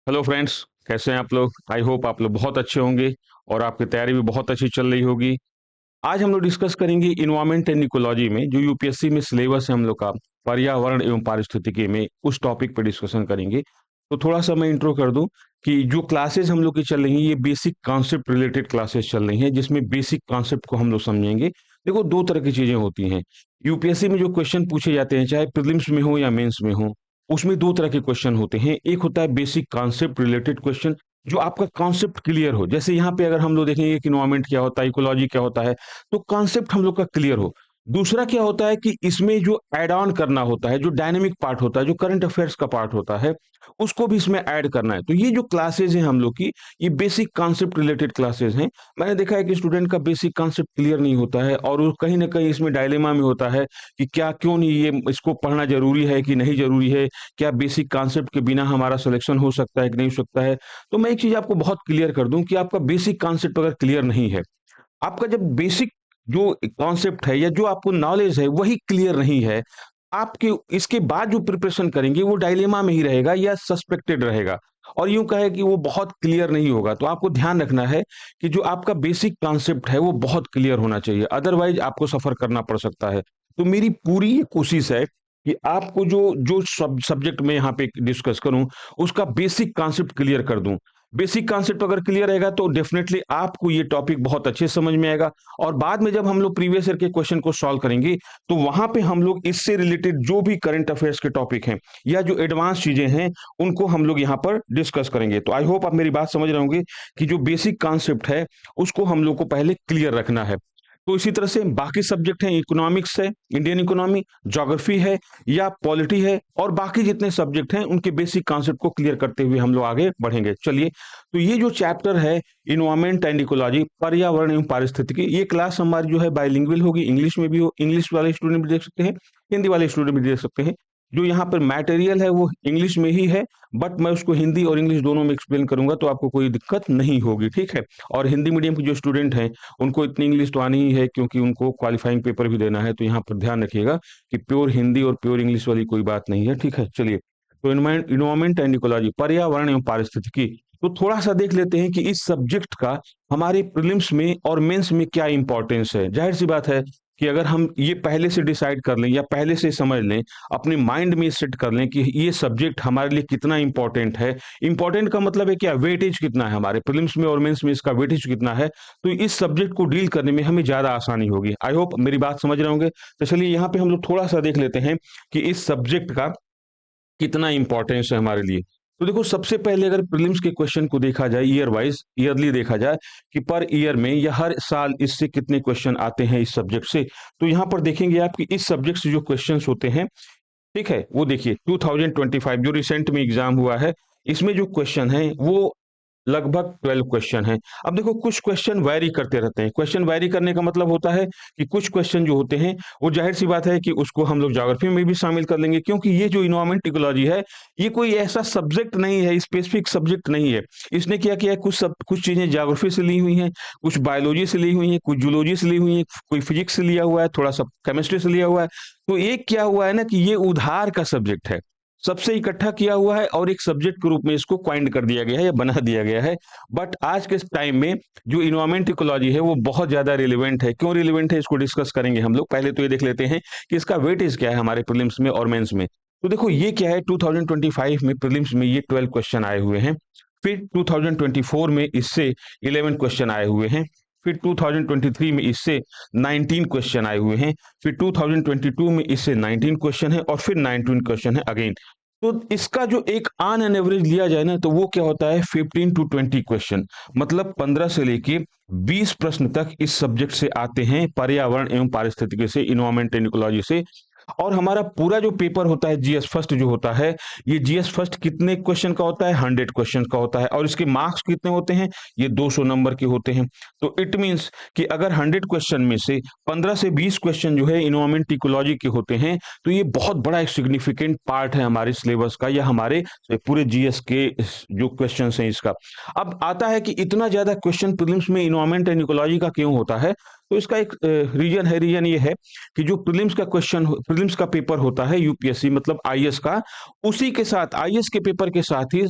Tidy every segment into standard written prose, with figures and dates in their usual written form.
Hello friends, कैसे हैं आप लोग? आई होप आप लोग बहुत अच्छे होंगे और आपकी तैयारी भी बहुत अच्छी चल रही होगी। आज हम लोग डिस्कस करेंगे इन्वायरमेंट एंड इकोलॉजी में जो यूपीएससी में सिलेबस है हम लोग का, पर्यावरण एवं पारिस्थितिकी में, उस टॉपिक पे डिस्कशन करेंगे। तो थोड़ा सा मैं इंट्रो कर दूं कि जो क्लासेस हम लोग की चल रही हैं ये बेसिक कॉन्सेप्ट रिलेटेड क्लासेस चल रही हैं, जिसमें बेसिक कॉन्सेप्ट को हम लोग समझेंगे। देखो, दो तरह की चीजें होती हैं। यूपीएससी में जो क्वेश्चन पूछे जाते हैं, चाहे प्रीलिम्स में हो या मेंस में हो, उसमें दो तरह के क्वेश्चन होते हैं। एक होता है बेसिक कॉन्सेप्ट रिलेटेड क्वेश्चन, जो आपका कॉन्सेप्ट क्लियर हो। जैसे यहाँ पे अगर हम लोग देखेंगे कि इन्वायरमेंट क्या होता है, इकोलॉजी क्या होता है, तो कॉन्सेप्ट हम लोग का क्लियर हो। दूसरा क्या होता है कि इसमें जो ऐड ऑन करना होता है, जो डायनेमिक पार्ट होता है, जो करंट अफेयर्स का पार्ट होता है, उसको भी इसमें ऐड करना है। तो ये जो क्लासेज हैं हम लोग की, ये बेसिक कॉन्सेप्ट रिलेटेड क्लासेज हैं। मैंने देखा है कि स्टूडेंट का बेसिक कॉन्सेप्ट क्लियर नहीं होता है और वो कहीं ना कहीं इसमें डायलेमा में होता है कि क्या, क्यों नहीं, ये इसको पढ़ना जरूरी है कि नहीं जरूरी है, क्या बेसिक कॉन्सेप्ट के बिना हमारा सिलेक्शन हो सकता है कि नहीं हो सकता है। तो मैं एक चीज आपको बहुत क्लियर कर दूं कि आपका बेसिक कॉन्सेप्ट अगर क्लियर नहीं है, आपका जब बेसिक जो कॉन्सेप्ट है या जो आपको नॉलेज है वही क्लियर नहीं है, आपके इसके बाद जो प्रिपरेशन करेंगे वो डायलेमा में ही रहेगा या सस्पेक्टेड रहेगा, और यूं कहे कि वो बहुत क्लियर नहीं होगा। तो आपको ध्यान रखना है कि जो आपका बेसिक कॉन्सेप्ट है वो बहुत क्लियर होना चाहिए, अदरवाइज आपको सफर करना पड़ सकता है। तो मेरी पूरी ये कोशिश है कि आपको जो जो सब्जेक्ट में यहाँ पे डिस्कस करूं, उसका बेसिक कॉन्सेप्ट क्लियर कर दूं। बेसिक कॉन्सेप्ट अगर क्लियर रहेगा तो डेफिनेटली आपको ये टॉपिक बहुत अच्छे से समझ में आएगा, और बाद में जब हम लोग प्रीवियस ईयर के क्वेश्चन को सॉल्व करेंगे तो वहां पे हम लोग इससे रिलेटेड जो भी करंट अफेयर्स के टॉपिक हैं या जो एडवांस चीजें हैं, उनको हम लोग यहाँ पर डिस्कस करेंगे। तो आई होप आप मेरी बात समझ रहे होंगे कि जो बेसिक कॉन्सेप्ट है उसको हम लोग को पहले क्लियर रखना है। तो इसी तरह से बाकी सब्जेक्ट हैं, इकोनॉमिक्स है, इंडियन इकोनॉमी, ज्योग्राफी है या पॉलिटी है, और बाकी जितने सब्जेक्ट हैं उनके बेसिक कॉन्सेप्ट को क्लियर करते हुए हम लोग आगे बढ़ेंगे। चलिए, तो ये जो चैप्टर है इन्वायरमेंट एंड इकोलॉजी, पर्यावरण एवं पारिस्थितिकी, ये क्लास हमारी जो है बाइलिंगुअल होगी, इंग्लिश में भी हो, इंग्लिश वाले स्टूडेंट भी देख सकते हैं, हिंदी वाले स्टूडेंट भी देख सकते हैं। जो यहाँ पर मटेरियल है वो इंग्लिश में ही है, बट मैं उसको हिंदी और इंग्लिश दोनों में एक्सप्लेन करूंगा, तो आपको कोई दिक्कत नहीं होगी, ठीक है। और हिंदी मीडियम के जो स्टूडेंट हैं उनको इतनी इंग्लिश तो आनी ही है, क्योंकि उनको क्वालिफाइंग पेपर भी देना है। तो यहाँ पर ध्यान रखिएगा कि प्योर हिंदी और प्योर इंग्लिश वाली कोई बात नहीं है, ठीक है। चलिए, तो इन्वायरमेंट एंड इकोलॉजी, पर्यावरण एवं पारिस्थितिकी, तो थोड़ा सा देख लेते हैं कि इस सब्जेक्ट का हमारे प्रीलिम्स में और मेंस में क्या इंपॉर्टेंस है। जाहिर सी बात है कि अगर हम ये पहले से डिसाइड कर लें या पहले से समझ लें, अपने माइंड में सेट कर लें कि ये सब्जेक्ट हमारे लिए कितना इंपॉर्टेंट है। इंपॉर्टेंट का मतलब है क्या, वेटेज कितना है हमारे प्रीलिम्स में और मेंस में, इसका वेटेज कितना है, तो इस सब्जेक्ट को डील करने में हमें ज्यादा आसानी होगी। आई होप मेरी बात समझ रहे होंगे। तो चलिए, यहाँ पे हम लोग थोड़ा सा देख लेते हैं कि इस सब्जेक्ट का कितना इंपॉर्टेंस है हमारे लिए। तो देखो, सबसे पहले अगर प्रीलिम्स के क्वेश्चन को देखा जाए, ईयर वाइज, ईयरली देखा जाए कि पर ईयर में या हर साल इससे कितने क्वेश्चन आते हैं इस सब्जेक्ट से, तो यहाँ पर देखेंगे आप कि इस सब्जेक्ट से जो क्वेश्चंस होते हैं, ठीक है, वो देखिए 2025 जो रिसेंट में एग्जाम हुआ है, इसमें जो क्वेश्चन है वो लगभग 12 क्वेश्चन हैं। अब देखो, कुछ क्वेश्चन वैरी करते रहते हैं। क्वेश्चन वैरी करने का मतलब होता है कि कुछ क्वेश्चन जो होते हैं वो जाहिर सी बात है कि उसको हम लोग ज्योग्राफी में भी शामिल कर लेंगे, क्योंकि ये जो इन्वायरमेंट इकोलॉजी है, ये कोई ऐसा सब्जेक्ट नहीं है, स्पेसिफिक सब्जेक्ट नहीं है। इसने क्या किया है, कुछ चीजें ज्योग्राफी से ली हुई हैं, कुछ बायोलॉजी से ली हुई हैं, कुछ जूलॉजी से ली हुई हैं, कोई फिजिक्स से लिया हुआ है, थोड़ा सा केमिस्ट्री से लिया हुआ है। तो एक क्या हुआ है ना कि ये उधार का सब्जेक्ट है, सबसे इकट्ठा किया हुआ है और एक सब्जेक्ट के रूप में इसको क्वाइंड कर दिया गया है या बना दिया गया है। बट आज के टाइम में जो इन्वायरमेंट इकोलॉजी है वो बहुत ज्यादा रिलेवेंट है। क्यों रिलेवेंट है, इसको डिस्कस करेंगे हम लोग। पहले तो ये देख लेते हैं कि इसका वेटेज क्या है हमारे प्रीलिम्स में और मेंस में। तो देखो, ये क्या है, 2025 में प्रीलिम्स में ये 12 क्वेश्चन आए हुए हैं। फिर 2024 में इससे 11 क्वेश्चन आए हुए हैं। फिर 2023 में इससे 19 क्वेश्चन आए हुए हैं। फिर 2022 में इससे 19 क्वेश्चन है और फिर 19 क्वेश्चन है अगेन। तो इसका जो एक ऑन एन एवरेज लिया जाए ना, तो वो क्या होता है, 15 टू 20 क्वेश्चन, मतलब 15 से लेके 20 प्रश्न तक इस सब्जेक्ट से आते हैं, पर्यावरण एवं पारिस्थितिकी से, इन्वायरमेंट एंड इकोलॉजी से। और हमारा पूरा जो पेपर होता है, जीएस फर्स्ट जो होता है, ये जीएस फर्स्ट कितने क्वेश्चन का होता है, 100 क्वेश्चन का होता है, और इसके मार्क्स कितने होते हैं, ये 200 नंबर के होते हैं। तो इट मींस कि अगर 100 क्वेश्चन में से 15 से 20 क्वेश्चन जो है इन्वायरमेंट इकोलॉजी के होते हैं, तो ये बहुत बड़ा एक सिग्निफिकेंट पार्ट है हमारे सिलेबस का या हमारे पूरे जीएस के जो क्वेश्चन हैं इसका। अब आता है कि इतना ज्यादा क्वेश्चन प्रीलिम्स में इन्वायरमेंट एंड इकोलॉजी का क्यों होता है। तो इसका एक रीजन ये है कि जो प्रीलिम्स का पेपर होता है यूपीएससी मतलब आईएएस का, उसी के साथ, आईएएस के पेपर के साथ ही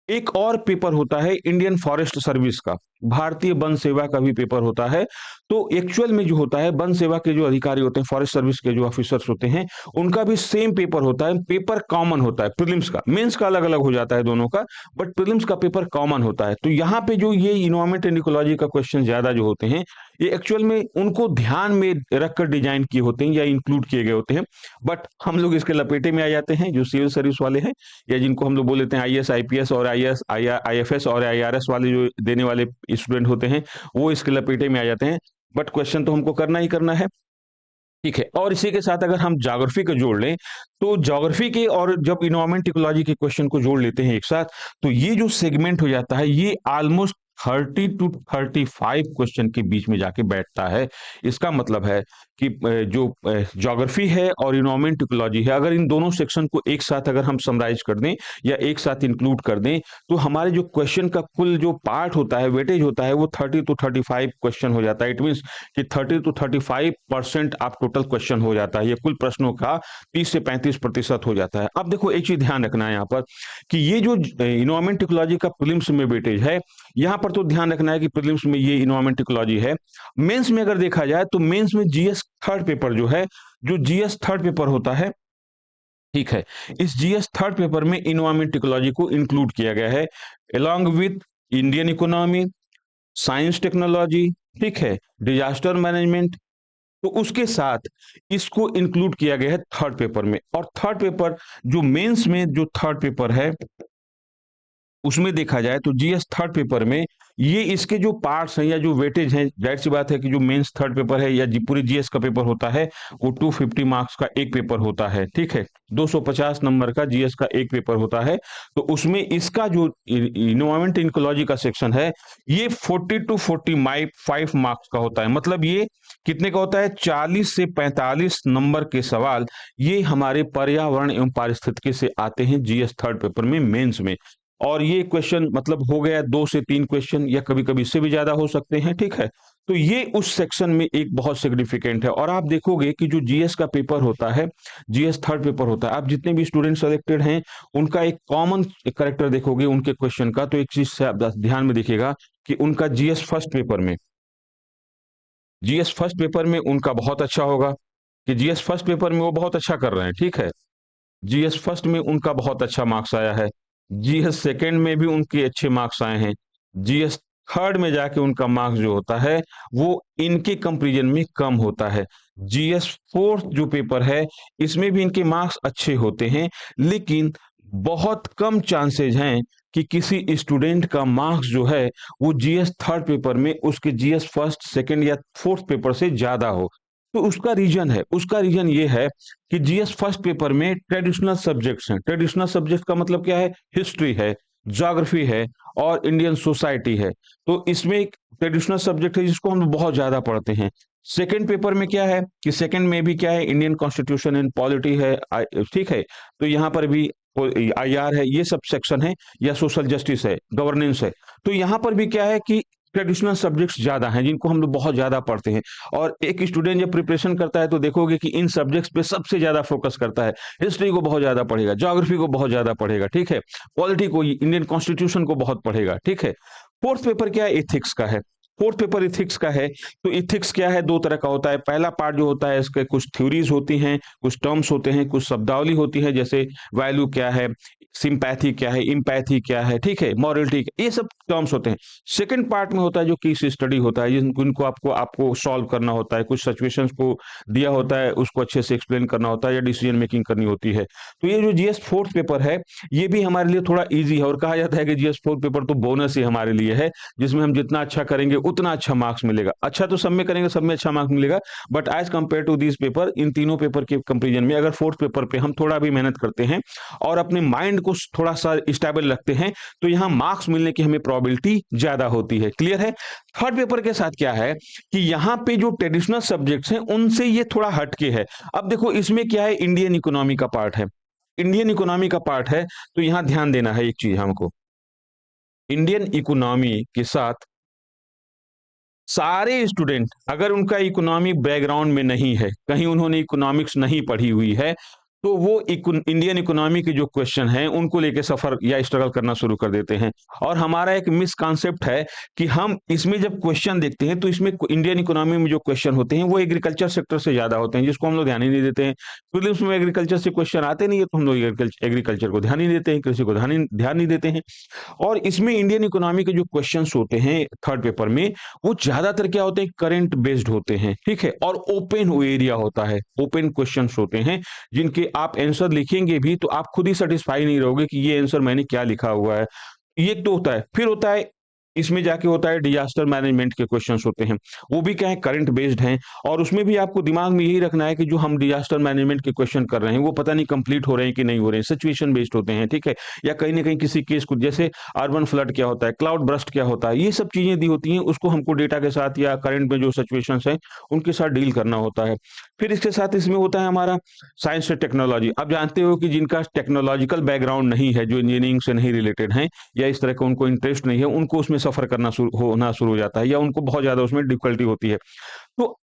एक और पेपर होता है इंडियन फॉरेस्ट सर्विस का, भारतीय वन सेवा का भी पेपर होता है। तो एक्चुअल में जो होता है वन सेवा के जो अधिकारी होते हैं, फॉरेस्ट सर्विस के जो ऑफिसर्स होते हैं, उनका भी सेम पेपर होता है। पेपर कॉमन होता है प्रीलिम्स का, मेंस का अलग-अलग हो जाता है दोनों का, बट प्रीलिम्स का पेपर कॉमन होता है। तो यहाँ पे जो ये एनवायरनमेंट एंड इकोलॉजी का क्वेश्चन ज़्यादा जो होते हैं, ये एक्चुअल में उनको ध्यान में रखकर डिजाइन किए होते हैं या इंक्लूड किए गए होते हैं। बट हम लोग इसके लपेटे में आ जाते हैं, जो सिविल सर्विस वाले हैं या जिनको हम लोग बोल देते हैं आईएएस, आईपीएस और आईएफएस और आईआरएस वाले जो देने वाले स्टूडेंट होते हैं, वो इसके लपेटे में आ जाते हैं। बट क्वेश्चन तो हमको करना ही करना है, ठीक है। और इसी के साथ अगर हम ज्योग्राफी को जोड़ लें, तो ज्योग्राफी के और जब इन्वायरमेंट इकोलॉजी के क्वेश्चन को जोड़ लेते हैं एक साथ, तो ये जो सेगमेंट हो जाता है, ये ऑलमोस्ट 30 टू 35 क्वेश्चन के बीच में जाके बैठता है। इसका मतलब है कि जो ज्योग्राफी है और इन्वायरमेंट इकोलॉजी है, अगर इन दोनों सेक्शन को एक साथ अगर हम समराइज कर दें या एक साथ इंक्लूड कर दें, तो हमारे जो क्वेश्चन का कुल जो पार्ट होता है, वेटेज होता है, वो 30 टू 35 क्वेश्चन हो जाता है। इट मीन्स कि 30 टू 35% आप टोटल क्वेश्चन हो जाता है, ये कुल प्रश्नों का 30 से 35% हो जाता है। अब देखो एक चीज ध्यान रखना है यहाँ पर कि ये जो इन्वायरमेंट इकोलॉजी का प्रीलिम्स में वेटेज है, यहाँ पर तो ध्यान रखना है कि प्रीलिम्स में ये इन्वायरमेंट इकोलॉजी है। मेंस में अगर देखा जाए तो मेंस में जीएस थर्ड पेपर जो है, जो जीएस थर्ड पेपर होता है, ठीक है, इस जीएस थर्ड पेपर में इन्वायरमेंट इकोलॉजी को इंक्लूड किया गया है along with Indian economy, science technology, ठीक है, डिजास्टर मैनेजमेंट। तो उसके साथ इसको इंक्लूड किया गया है थर्ड पेपर में। और थर्ड पेपर जो मेंस में जो थर्ड पेपर है, उसमें देखा जाए तो जीएस थर्ड पेपर में ये इसके जो पार्ट्स हैं या जो वेटेज हैं, जाहिर सी बात है कि जो मेंस थर्ड पेपर है या पूरे जीएस का पेपर होता है, वो 250 मार्क्स का एक पेपर होता है, ठीक है, 250 नंबर का जीएस का एक पेपर होता है। तो उसमें इसका जो इन्वायरमेंट इकोलॉजी का सेक्शन है, ये 40 टू 45 मार्क्स का होता है। मतलब ये कितने का होता है, 40 से 45 नंबर के सवाल ये हमारे पर्यावरण एवं पारिस्थितिकी से आते हैं जीएस थर्ड पेपर में, मेंस में। और ये क्वेश्चन मतलब हो गया 2 से 3 क्वेश्चन या कभी-कभी इससे भी ज़्यादा हो सकते हैं, ठीक है? तो ये उस सेक्शन में एक बहुत सिग्निफिकेंट है। और आप देखोगे कि जो जीएस का पेपर होता है, जीएस थर्ड पेपर होता है, आप जितने भी स्टूडेंट सेलेक्टेड हैं, उनका एक कॉमन कैरेक्टर देखोगे उनके क्वेश्चन का, तो एक चीज़ से आप ध्यान में देखिएगा कि उनका जीएस फर्स्ट पेपर में उनका बहुत अच्छा होगा, कि जीएस फर्स्ट पेपर में वो बहुत अच्छा कर रहे हैं, ठीक है? जीएस फर्स्ट में उनका बहुत अच्छा मार्क्स आया है, जीएस सेकंड में भी उनके अच्छे मार्क्स आए हैं, जीएस थर्ड में जाके उनका मार्क्स जो होता है वो इनके कंपैरिजन में कम होता है। जीएस फोर्थ जो पेपर है, इसमें भी इनके मार्क्स अच्छे होते हैं, लेकिन बहुत कम चांसेज हैं कि किसी स्टूडेंट का मार्क्स जो है वो जीएस थर्ड पेपर में उसके जीएस फर्स्ट, सेकंड या फोर्थ पेपर से ज्यादा हो। तो उसका रीजन ये है कि जीएस फर्स्ट पेपर में ट्रेडिशनल सब्जेक्ट्स हैं। ट्रेडिशनल सब्जेक्ट का मतलब क्या है, हिस्ट्री है, ज्योग्राफी है और इंडियन सोसाइटी है। तो इसमें एक ट्रेडिशनल सब्जेक्ट है जिसको हम बहुत ज्यादा पढ़ते हैं। सेकंड पेपर में क्या है कि सेकंड में भी क्या है, इंडियन कॉन्स्टिट्यूशन एंड पॉलिटी है, ठीक है। तो यहाँ पर भी आईआर है, ये सब सेक्शन है, या सोशल जस्टिस है, गवर्नेंस है। तो यहाँ पर भी क्या है कि ट्रेडिशनल सब्जेक्ट्स ज्यादा हैं जिनको हम लोग बहुत ज्यादा पढ़ते हैं। और एक स्टूडेंट जब प्रिपरेशन करता है तो देखोगे कि इन सब्जेक्ट्स पे सबसे ज्यादा फोकस करता है। हिस्ट्री को बहुत ज्यादा पढ़ेगा, ज्योग्राफी को बहुत ज्यादा पढ़ेगा, ठीक है, पॉलिटी को, इंडियन कॉन्स्टिट्यूशन को बहुत पढ़ेगा, ठीक है। फोर्थ पेपर क्या है, एथिक्स का है। फोर्थ पेपर इथिक्स का है। तो इथिक्स क्या है, दो तरह का होता है। पहला पार्ट जो होता है इसके कुछ थ्योरीज होती हैं, कुछ टर्म्स होते हैं, कुछ शब्दावली होती है, जैसे वैल्यू क्या है, सिंपैथी क्या है, इम्पैथी क्या है, ठीक है, मॉरलिटी, ये सब टर्म्स होते हैं। सेकंड पार्ट में होता है जो केस स्टडी होता है, जिनको आपको आपको सॉल्व करना होता है, कुछ सिचुएशंस को दिया होता है उसको अच्छे से एक्सप्लेन करना होता है या डिसीजन मेकिंग करनी होती है। तो ये जो जीएस फोर्थ पेपर है, ये भी हमारे लिए थोड़ा ईजी है। और कहा जाता है कि जीएस फोर्थ पेपर तो बोनस ही हमारे लिए है, जिसमें हम जितना अच्छा करेंगे उतना अच्छा मार्क्स मिलेगा। अच्छा तो सब में करेंगे, सब में अच्छा मार्क्स मिलेगा, but as compare to this paper, इन तीनों पेपर के कंपेरिजन में अगर फोर्थ पेपर पे हम थोड़ा भी मेहनत करते हैं और अपने माइंड को थोड़ा सा स्टेबल रखते हैं, तो यहाँ मार्क्स मिलने की हमें प्रोबेबिलिटी ज्यादा होती है। क्लियर है? थर्ड पेपर के साथ क्या है कि यहाँ पे जो ट्रेडिशनल सब्जेक्ट्स हैं उनसे ये थोड़ा हटके है। अब देखो इसमें क्या है, इंडियन इकोनॉमी का पार्ट है, इंडियन इकोनॉमी का पार्ट है। तो यहां ध्यान देना है एक चीज हमको, इंडियन इकोनॉमी के साथ सारे स्टूडेंट अगर उनका इकोनॉमिक बैकग्राउंड में नहीं है, कहीं उन्होंने इकोनॉमिक्स नहीं पढ़ी हुई है, तो वो इंडियन इकोनॉमी के जो क्वेश्चन हैं उनको लेके सफर या स्ट्रगल करना शुरू कर देते हैं। और हमारा एक मिसकॉन्सेप्ट है कि हम इसमें जब क्वेश्चन देखते हैं तो इसमें इंडियन इकोनॉमी में जो क्वेश्चन होते हैं वो एग्रीकल्चर सेक्टर से ज्यादा होते हैं, जिसको हम लोग ध्यान ही नहीं देते हैं। प्रीलिम्स में एग्रीकल्चर से क्वेश्चन आते नहीं है तो हम लोग एग्रीकल्चर को ध्यान ही देते हैं, कृषि को ध्यान नहीं देते हैं। और इसमें इंडियन इकोनॉमी के जो क्वेश्चंस होते हैं थर्ड पेपर में, वो ज्यादातर क्या होते हैं, करंट बेस्ड होते हैं, ठीक है। और ओपन एरिया होता है, ओपन क्वेश्चंस होते हैं जिनके आप आंसर लिखेंगे भी तो आप खुद ही सेटिस्फाई नहीं रहोगे कि ये आंसर मैंने क्या लिखा हुआ है। ये एक तो होता है। फिर होता है, इसमें जाके होता है डिजास्टर मैनेजमेंट के क्वेश्चंस होते हैं। वो भी क्या है, करंट बेस्ड हैं। और उसमें भी आपको दिमाग में यही रखना है कि जो हम डिजास्टर मैनेजमेंट के क्वेश्चन कर रहे हैं वो पता नहीं कंप्लीट हो रहे हैं कि नहीं हो रहे हैं, सिचुएशन बेस्ड होते हैं, ठीक है। या कहीं ना कहीं किसी केस को, जैसे अर्बन फ्लड क्या होता है, क्लाउड बर्स्ट क्या होता है, ये सब चीजें दी होती हैं, उसको हमको डेटा के साथ या करंट में जो सिचुएशन है उनके साथ डील करना होता है। फिर इसके साथ इसमें होता है हमारा साइंस और टेक्नोलॉजी। आप जानते हो कि जिनका टेक्नोलॉजिकल बैकग्राउंड नहीं है, जो इंजीनियरिंग से नहीं रिलेटेड हैं या इस तरह का उनको इंटरेस्ट नहीं है, उनको उसमें सफर करना होना शुरू हो जाता है या उनको बहुत ज्यादा उसमें डिफिकल्टी होती है। तो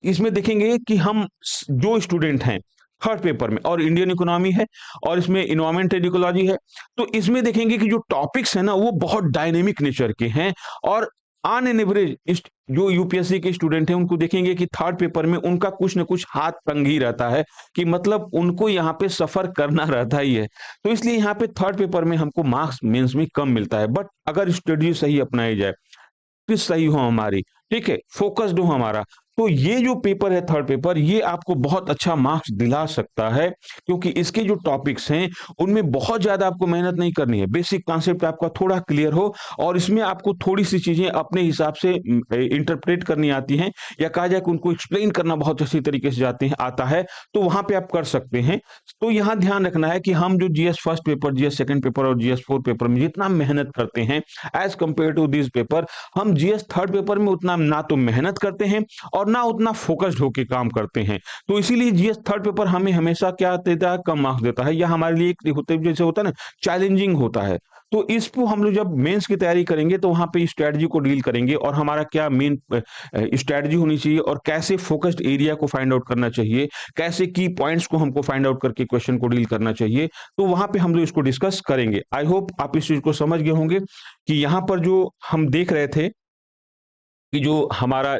इसमें देखेंगे कि हम जो स्टूडेंट हैं थर्ड पेपर में, और इंडियन इकोनॉमी है और इसमें इन्वायरमेंट एंड इकोलॉजी है, तो इसमें देखेंगे कि जो टॉपिक्स है ना वो बहुत डायनेमिक नेचर के हैं। और ऑन एन एवरेज जो यूपीएससी के स्टूडेंट हैं उनको देखेंगे कि थर्ड पेपर में उनका कुछ न कुछ हाथ तंग ही रहता है, कि मतलब उनको यहाँ पे सफर करना रहता ही है। तो इसलिए यहाँ पे थर्ड पेपर में हमको मार्क्स मेंस में कम मिलता है। बट अगर स्ट्रेटजी सही अपनाई जाए, प्रैक्टिस सही हो हमारी, ठीक है, फोकस्ड हो हमारा, तो ये जो पेपर है थर्ड पेपर, ये आपको बहुत अच्छा मार्क्स दिला सकता है। क्योंकि इसके जो टॉपिक्स हैं उनमें बहुत ज्यादा आपको मेहनत नहीं करनी है, बेसिक कॉन्सेप्ट आपका थोड़ा क्लियर हो और इसमें आपको थोड़ी सी चीजें अपने हिसाब से इंटरप्रेट करनी आती हैं, या कहा जाए कि उनको एक्सप्लेन करना बहुत अच्छी तरीके से जाते हैं आता है, तो वहां पे आप कर सकते हैं। तो यहाँ ध्यान रखना है कि हम जो GS first paper, GS second paper और जीएस फोर्थ पेपर में जितना मेहनत करते हैं as compare to this paper, हम जीएस थर्ड पेपर में उतना ना तो मेहनत करते हैं और ना उतना फोकस्ड होकर काम करते हैं। तो इसीलिए जीएस थर्ड पेपर हमें हमेशा क्या देता है, कम मार्क्स देता है, या हमारे लिए एक होते जैसे होता है ना, चैलेंजिंग होता है। तो इसको हम लोग जब मेंस की तैयारी करेंगे तो वहां पे स्ट्रेटजी को डील करेंगे और हमारा क्या मेन स्ट्रेटजी होनी चाहिए और कैसे फोकस्ड एरिया को फाइंड आउट करना चाहिए, कैसे की पॉइंट्स को हमको फाइंड आउट करके क्वेश्चन को डील करना चाहिए, तो वहां पे हम लोग इसको डिस्कस करेंगे। आई होप आप इस चीज को समझ गए होंगे कि यहाँ पर जो हम देख रहे थे कि जो हमारा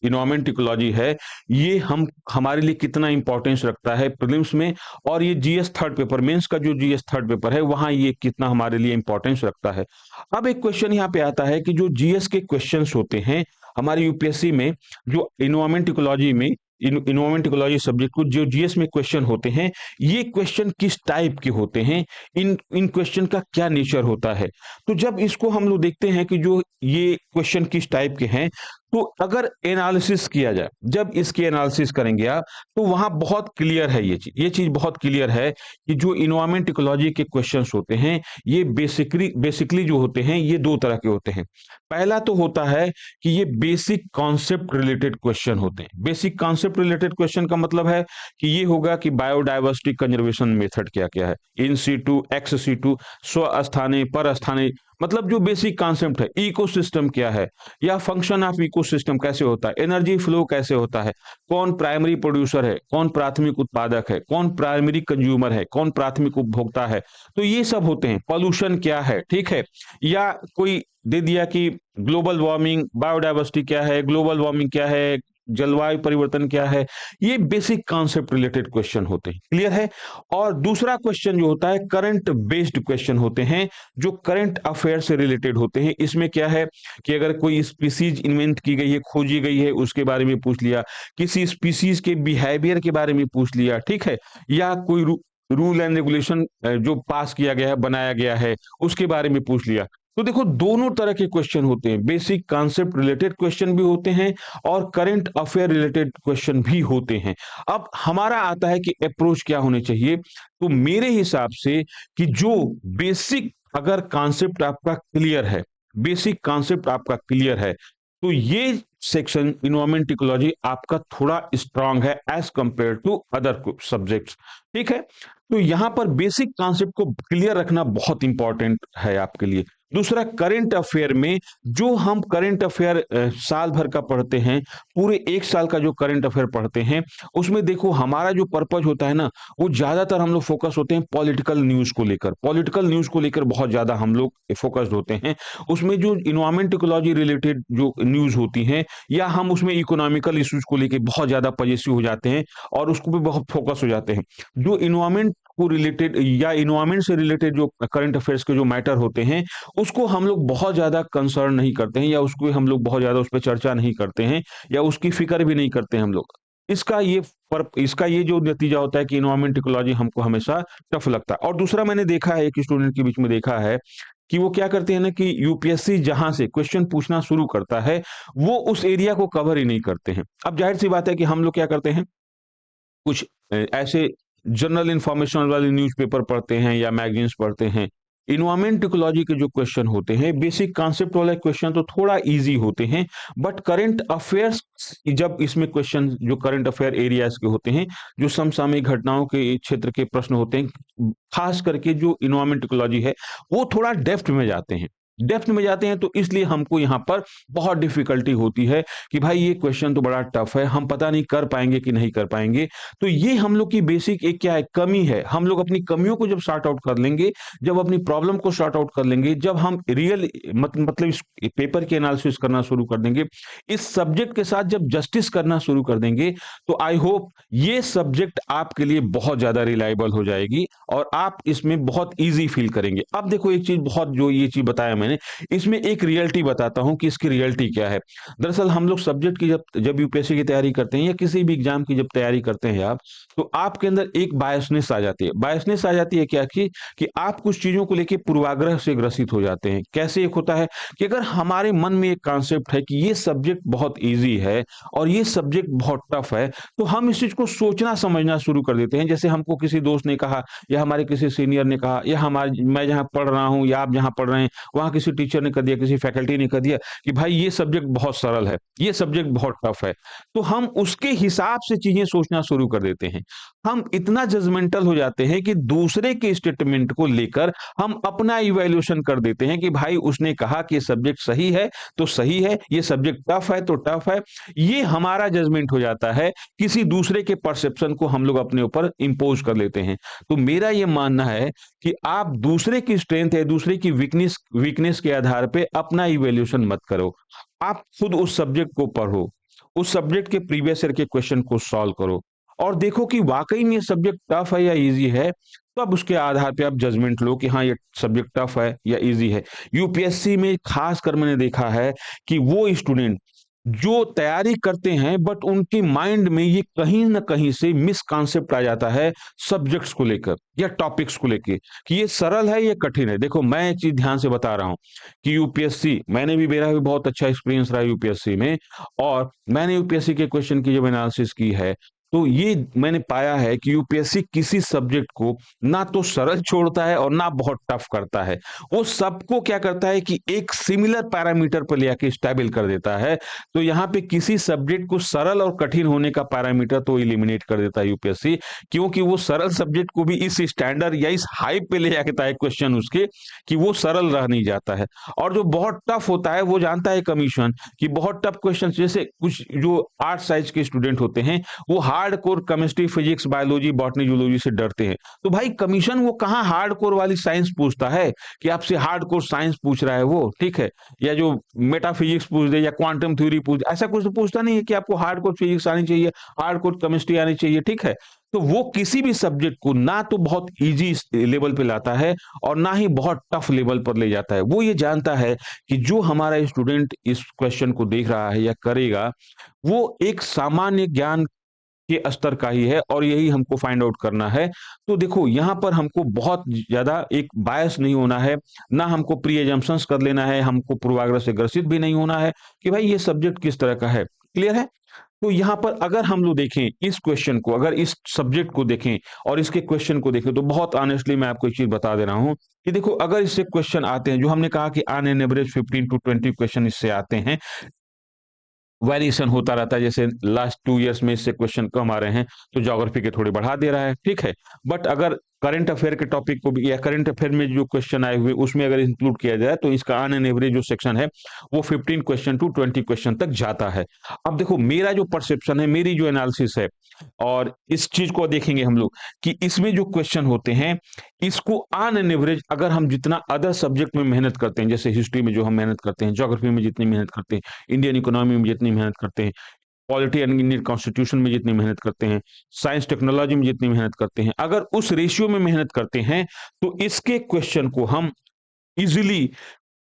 इन्वायरमेंट इकोलॉजी है, ये हम हमारे लिए कितना इंपॉर्टेंस रखता है प्रीलिम्स में, और ये जीएस थर्ड पेपर, मेंस का जो जीएस थर्ड पेपर है वहां ये कितना हमारे लिए इंपॉर्टेंस रखता है। अब एक क्वेश्चन यहाँ पे आता है कि जो जीएस के क्वेश्चंस होते हैं हमारे यूपीएससी में, जो इन्वायरमेंट इकोलॉजी में, इन्वायरमेंट इकोलॉजी सब्जेक्ट को जो जीएस में क्वेश्चन होते हैं, ये क्वेश्चन किस टाइप के होते हैं, इन इन क्वेश्चन का क्या नेचर होता है। तो जब इसको हम लोग देखते हैं कि जो ये क्वेश्चन किस टाइप के हैं, तो अगर एनालिसिस किया जाए, जब इसकी एनालिसिस करेंगे आप, तो वहां बहुत क्लियर है ये चीज बहुत क्लियर है कि जो इन्वायरमेंट इकोलॉजी के क्वेश्चंस होते हैं, ये बेसिकली जो होते हैं ये दो तरह के होते हैं। पहला तो होता है कि ये बेसिक कॉन्सेप्ट रिलेटेड क्वेश्चन होते हैं। बेसिक कॉन्सेप्ट रिलेटेड क्वेश्चन का मतलब है कि ये होगा कि बायोडाइवर्सिटी कंजर्वेशन मेथड क्या क्या है, इन सीटू, एक्स सीटू, स्वस्थाने, पर स्थाने, मतलब जो बेसिक कॉन्सेप्ट है, इकोसिस्टम क्या है, या फंक्शन ऑफ इकोसिस्टम कैसे होता है, एनर्जी फ्लो कैसे होता है, कौन प्राइमरी प्रोड्यूसर है, कौन प्राथमिक उत्पादक है, कौन प्राइमरी कंज्यूमर है, कौन प्राथमिक उपभोक्ता है, तो ये सब होते हैं। पॉल्यूशन क्या है, ठीक है, या कोई दे दिया कि ग्लोबल वार्मिंग, बायोडाइवर्सिटी क्या है, ग्लोबल वार्मिंग क्या है, जलवायु परिवर्तन क्या है, ये बेसिक कॉन्सेप्ट रिलेटेड क्वेश्चन होते हैं। क्लियर है। और दूसरा क्वेश्चन जो होता है करंट बेस्ड क्वेश्चन होते हैं, जो करंट अफेयर से रिलेटेड होते हैं। इसमें क्या है कि अगर कोई स्पीसीज इन्वेंट की गई है, खोजी गई है, उसके बारे में पूछ लिया, किसी स्पीसीज के बिहेवियर के बारे में पूछ लिया, ठीक है, या कोई रूल एंड रेगुलेशन जो पास किया गया है, बनाया गया है, उसके बारे में पूछ लिया। तो देखो दोनों तरह के क्वेश्चन होते हैं, बेसिक कॉन्सेप्ट रिलेटेड क्वेश्चन भी होते हैं और करंट अफेयर रिलेटेड क्वेश्चन भी होते हैं। अब हमारा आता है कि अप्रोच क्या होने चाहिए। तो मेरे हिसाब से कि जो बेसिक अगर कॉन्सेप्ट आपका क्लियर है, बेसिक कॉन्सेप्ट आपका क्लियर है, तो ये सेक्शन इन्वायरमेंट इकोलॉजी आपका थोड़ा स्ट्रांग है as compare to other subjects, ठीक है। तो यहां पर बेसिक कॉन्सेप्ट को क्लियर रखना बहुत इंपॉर्टेंट है आपके लिए। दूसरा करंट अफेयर में जो हम करंट अफेयर साल भर का पढ़ते हैं, पूरे 1 साल का जो करंट अफेयर पढ़ते हैं, उसमें देखो हमारा जो पर्पज़ होता है ना, वो ज़्यादातर हम लोग फ़ोकस होते हैं पॉलिटिकल न्यूज़ को लेकर। पॉलिटिकल न्यूज़ को लेकर बहुत ज़्यादा हम लोग फ़ोकस्ड होते हैं। उसमें जो एनवायरनमेंट इकोलॉजी रिलेटेड जो न्यूज़ होती हैं या हम उसमें इकोनॉमिकल इश्यूज़ को लेके बहुत ज़्यादा पजेसिव हो जाते हैं और उसको पे बहुत फ़ोकस हो जाते हैं। जो एनवायरनमेंट को रिलेटेड या एनवायरनमेंट से रिलेटेड जो करंट अफेयर्स के जो मैटर होते हैं, उसको हम लोग बहुत ज़्यादा कंसर्न नहीं करते हैं या उसको हम लोग बहुत ज़्यादा उस पे चर्चा नहीं करते हैं या उसकी फ़िक्र भी नहीं करते हैं हम लोग। इसका ये जो नतीजा होता है कि एनवायरनमेंट इकोलॉजी हमको हमेशा टफ लगता है। और दूसरा मैंने देखा है, एक स्टूडेंट के बीच में देखा है कि वो क्या करते हैं ना कि यूपीएससी जहाँ से क्वेश्चन पूछना शुरू करता है, वो उस एरिया को कवर ही नहीं करते हैं। अब ज़ाहिर-सी बात है कि हम लोग क्या करते हैं, कुछ ऐसे जनरल इन्फॉर्मेशन वाले न्यूज़पेपर पढ़ते हैं या मैगज़ीन्स पढ़ते हैं। एनवायरनमेंट इकोलॉजी के जो क्वेश्चन होते हैं, बेसिक कांसेप्ट वाले क्वेश्चन तो थोड़ा ईज़ी होते हैं, बट करंट अफेयर्स जब इसमें क्वेश्चन जो करंट अफेयर एरियाज़ के होते हैं, जो समसामयिक घटनाओं के क्षेत्र के प्रश्न होते हैं, ख़ास करके जो एनवायरनमेंट इकोलॉजी है, वो थोड़ा डेप्थ में जाते हैं। डेप्थ में जाते हैं तो इसलिए हमको यहाँ पर बहुत डिफ़िकल्टी होती है कि भाई ये क्वेश्चन तो बड़ा टफ है, हम पता नहीं कर पाएँगे कि नहीं कर पाएँगे। तो ये हम लोग की बेसिक एक क्या है, कमी है। हम लोग अपनी कमियों को जब सॉर्ट आउट कर लेंगे, जब अपनी प्रॉब्लम को सॉर्ट आउट कर लेंगे, जब हम रियल मतलब इस पेपर की एनालिसिस करना शुरू कर देंगे, इस सब्जेक्ट के साथ जब जस्टिस करना शुरू कर देंगे, तो आई होप ये सब्जेक्ट आपके लिए बहुत ज़्यादा रिलायबल हो जाएगी और आप इसमें बहुत ईज़ी फ़ील करेंगे। अब देखो एक चीज़ बहुत जो ये चीज़ बताया मैंने, इसमें एक रियलिटी बताता हूँ कि इसकी रियलिटी क्या है। दरअसल हम लोग सब्जेक्ट की जब जब यूपीएससी की तैयारी करते हैं या किसी भी एग्जाम की जब तैयारी करते हैं आप, तो आपके अंदर एक बायसनेस आ जाती है। बायसनेस आ जाती है क्या कि आप कुछ चीज़ों को लेके पूर्वाग्रह से ग्रसित हो जाते हैं। कैसे एक होता है कि अगर हमारे मन में एक कॉन्सेप्ट है कि ये सब्जेक्ट बहुत ईज़ी है और ये सब्जेक्ट बहुत टफ है, तो हम इस चीज़ को सोचना समझना शुरू कर देते हैं। जैसे हमको किसी दोस्त ने कहा या हमारे किसी सीनियर ने कहा या हमारे मैं जहाँ पढ़ रहा हूँ या आप जहाँ पढ़ रहे हैं, वहाँ किसी टीचर ने कह दिया, किसी फैकल्टी ने कह दिया कि भाई ये सब्जेक्ट बहुत सरल है, ये सब्जेक्ट बहुत टफ है। तो हम उसके हिसाब से चीज़ें सोचना शुरू कर देते हैं। हम इतना जजमेंटल हो जाते हैं कि दूसरे के स्टेटमेंट को लेकर हम अपना इवैल्यूएशन कर देते हैं कि भाई उसने कहा कि ये सब्जेक्ट सही है, तो सही है, ये सब्जेक्ट टफ है, तो टफ है। ये हमारा जजमेंट हो जाता है, किसी दूसरे के परसेप्शन को हम लोग अपने ऊपर इम्पोज़ कर लेते हैं। तो मेरा ये मानना है कि आप दूसरे की स्ट्रेंथ या दूसरे की वीकनेस के आधार पे अपना इवैल्यूएशन मत करो। आप खुद उस सब्जेक्ट को पढ़ो, उस सब्जेक्ट के प्रीवियस ईयर के क्वेश्चन को सॉल्व करो और देखो कि वाक़ई में ये सब्जेक्ट टफ है या ईज़ी है, तब उसके आधार पे आप जजमेंट लो कि हाँ, ये सब्जेक्ट टफ है या ईज़ी है। यूपीएससी में ख़ासकर मैंने देखा है कि वो स्टूडेंट जो तैयारी करते हैं बट उनके माइंड में ये कहीं न कहीं से मिसकॉन्सेप्ट आ जाता है सब्जेक्ट्स को लेकर या टॉपिक्स को लेके कि ये सरल है, ये कठिन है। देखो मैं एक चीज़ ध्यान से बता रहा हूँ कि यूपीएससी मेरा भी बहुत अच्छा एक्सपीरियंस रहा यूपीएससी में और मैंने यूपीएससी के क्वेश्चन की जब एनालिसिस की है, तो ये मैंने पाया है कि यूपीएससी किसी सब्जेक्ट को ना तो सरल छोड़ता है और ना बहुत टफ करता है। वो सबको क्या करता है कि एक सिमिलर पैरामीटर पर ले आके स्टेबल कर देता है। तो यहाँ पे किसी सब्जेक्ट को सरल और कठिन होने का पैरामीटर तो एलिमिनेट कर देता है यूपीएससी, क्योंकि वो सरल सब्जेक्ट को भी इस स्टैंडर्ड या इस हाइप पे ले जाता है क्वेश्चन उसके कि वो सरल रह नहीं जाता है। और जो बहुत टफ होता है वो जानता है कमीशन कि बहुत टफ क्वेश्चन, जैसे कुछ जो आर्ट साइंस के स्टूडेंट होते हैं वो hardcore chemistry, physics, biology, botany, zoology से डरते हैं। तो भाई कमीशन वो कहाँ हार्डकोर वाली साइंस पूछता है कि आपसे हार्डकोर साइंस पूछ रहा है वो, ठीक है? या जो मेटाफिजिक्स पूछ दे या क्वांटम थ्योरी पूछ, ऐसा कुछ तो पूछता नहीं है कि आपको हार्डकोर फिजिक्स आनी चाहिए, हार्डकोर केमिस्ट्री आनी चाहिए, ठीक है? तो वो किसी भी सब्जेक्ट को ना तो बहुत ईज़ी लेवल पे लाता है और ना ही बहुत टफ लेवल पर ले जाता है। वो ये जानता है कि जो हमारा स्टूडेंट इस क्वेश्चन को देख रहा है या करेगा, वो एक सामान्य ज्ञान के स्तर का ही है और यही हमको फाइंड आउट करना है। तो देखो यहाँ पर हमको बहुत ज़्यादा एक बायस नहीं होना है, ना हमको प्री असम्पशन्स कर लेना है, हमको पूर्वाग्रह से ग्रसित भी नहीं होना है कि भाई ये सब्जेक्ट किस तरह का है। क्लियर है? तो यहाँ पर अगर हम लोग देखें इस क्वेश्चन को, अगर इस सब्जेक्ट को देखें और इसके क्वेश्चन को देखें, तो बहुत ऑनेस्टली मैं आपको एक चीज़ बता दे रहा हूँ कि देखो अगर इससे क्वेश्चन आते हैं, जो हमने कहा कि on an average 15 to 20 question इससे आते हैं। वेरिएशन होता रहता है, जैसे लास्ट 2 इयर्स में इससे क्वेश्चन कम आ रहे हैं, तो ज्योग्राफी के थोड़े बढ़ा दे रहा है, ठीक है। बट अगर करंट अफेयर के टॉपिक को भी या करंट अफेयर में जो क्वेश्चन आए हुए उसमें अगर इंक्लूड किया जाए तो इसका ऑन एन एवरेज जो सेक्शन है वो 15 क्वेश्चन टू 20 क्वेश्चन तक जाता है। अब देखो मेरा जो परसेप्शन है, मेरी जो एनालिसिस है, और इस चीज को देखेंगे हम लोग कि इसमें जो क्वेश्चन होते हैं इसको ऑन एन एवरेज अगर हम जितना अदर सब्जेक्ट में मेहनत करते हैं, जैसे हिस्ट्री में जो हम मेहनत करते हैं, ज्योग्राफी में जितनी मेहनत करते हैं, इंडियन इकोनॉमी में जितनी मेहनत करते हैं, पॉलिटी एंड इंडियन कॉन्स्टिट्यूशन में जितनी मेहनत करते हैं, साइंस टेक्नोलॉजी में जितनी मेहनत करते हैं, अगर उस रेशियो में मेहनत करते हैं तो इसके क्वेश्चन को हम इजीली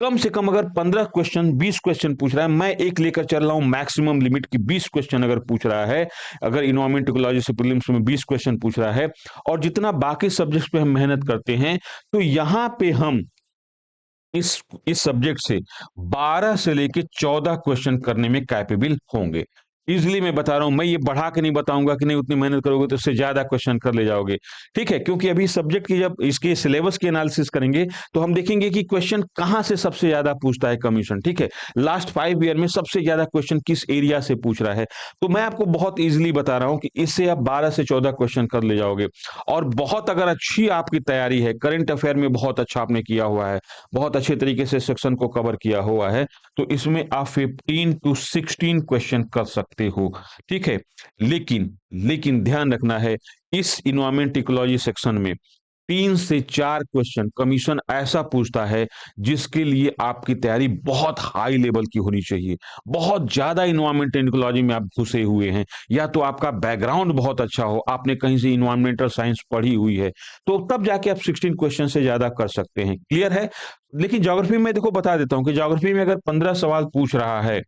कम से कम अगर 15 क्वेश्चन 20 क्वेश्चन पूछ रहा है, मैं एक लेकर चल रहा हूं मैक्सिमम लिमिट की 20 क्वेश्चन अगर पूछ रहा है, अगर इन्वायरमेंट इकोलॉजी से प्रीलिम्स में 20 क्वेश्चन पूछ रहा है और जितना बाकी सब्जेक्ट्स पे हम मेहनत करते हैं, तो यहां पे हम इस सब्जेक्ट से 12 से लेके 14 क्वेश्चन करने में कैपेबल होंगे। इजीली मैं बता रहा हूं, मैं ये बढ़ा के नहीं बताऊंगा कि नहीं उतनी मेहनत करोगे तो उससे ज्यादा क्वेश्चन कर ले जाओगे, ठीक है? क्योंकि अभी सब्जेक्ट की जब इसके सिलेबस की एनालिसिस करेंगे तो हम देखेंगे कि क्वेश्चन कहां से सबसे ज्यादा पूछता है कमीशन, ठीक है? लास्ट 5 ईयर में सबसे ज्यादा क्वेश्चन किस एरिया से पूछ रहा है, तो मैं आपको बहुत इजीली बता रहा हूं कि इससे आप 12 से 14 क्वेश्चन कर ले जाओगे। और बहुत अगर अच्छी आपकी तैयारी है, करंट अफेयर में बहुत अच्छा आपने किया हुआ है, बहुत अच्छे तरीके से सेक्शन को कवर किया हुआ है, तो इसमें आप 15 टू 16 क्वेश्चन कर सकते हो, ठीक है? लेकिन लेकिन ध्यान रखना है, इस इन्वायरमेंट इकोलॉजी सेक्शन में 3 से 4 क्वेश्चन कमीशन ऐसा पूछता है जिसके लिए आपकी तैयारी बहुत हाई लेवल की होनी चाहिए। बहुत ज्यादा इन्वायरमेंट एंड इकोलॉजी में आप घुसे हुए हैं, या तो आपका बैकग्राउंड बहुत अच्छा हो, आपने कहीं से इन्वायरमेंटल साइंस पढ़ी हुई है, तो तब जाके आप 16 क्वेश्चन से ज्यादा कर सकते हैं। क्लियर है? लेकिन ज्योग्राफी में देखो बता देता हूं कि ज्योग्राफी में अगर 15 सवाल पूछ रहा है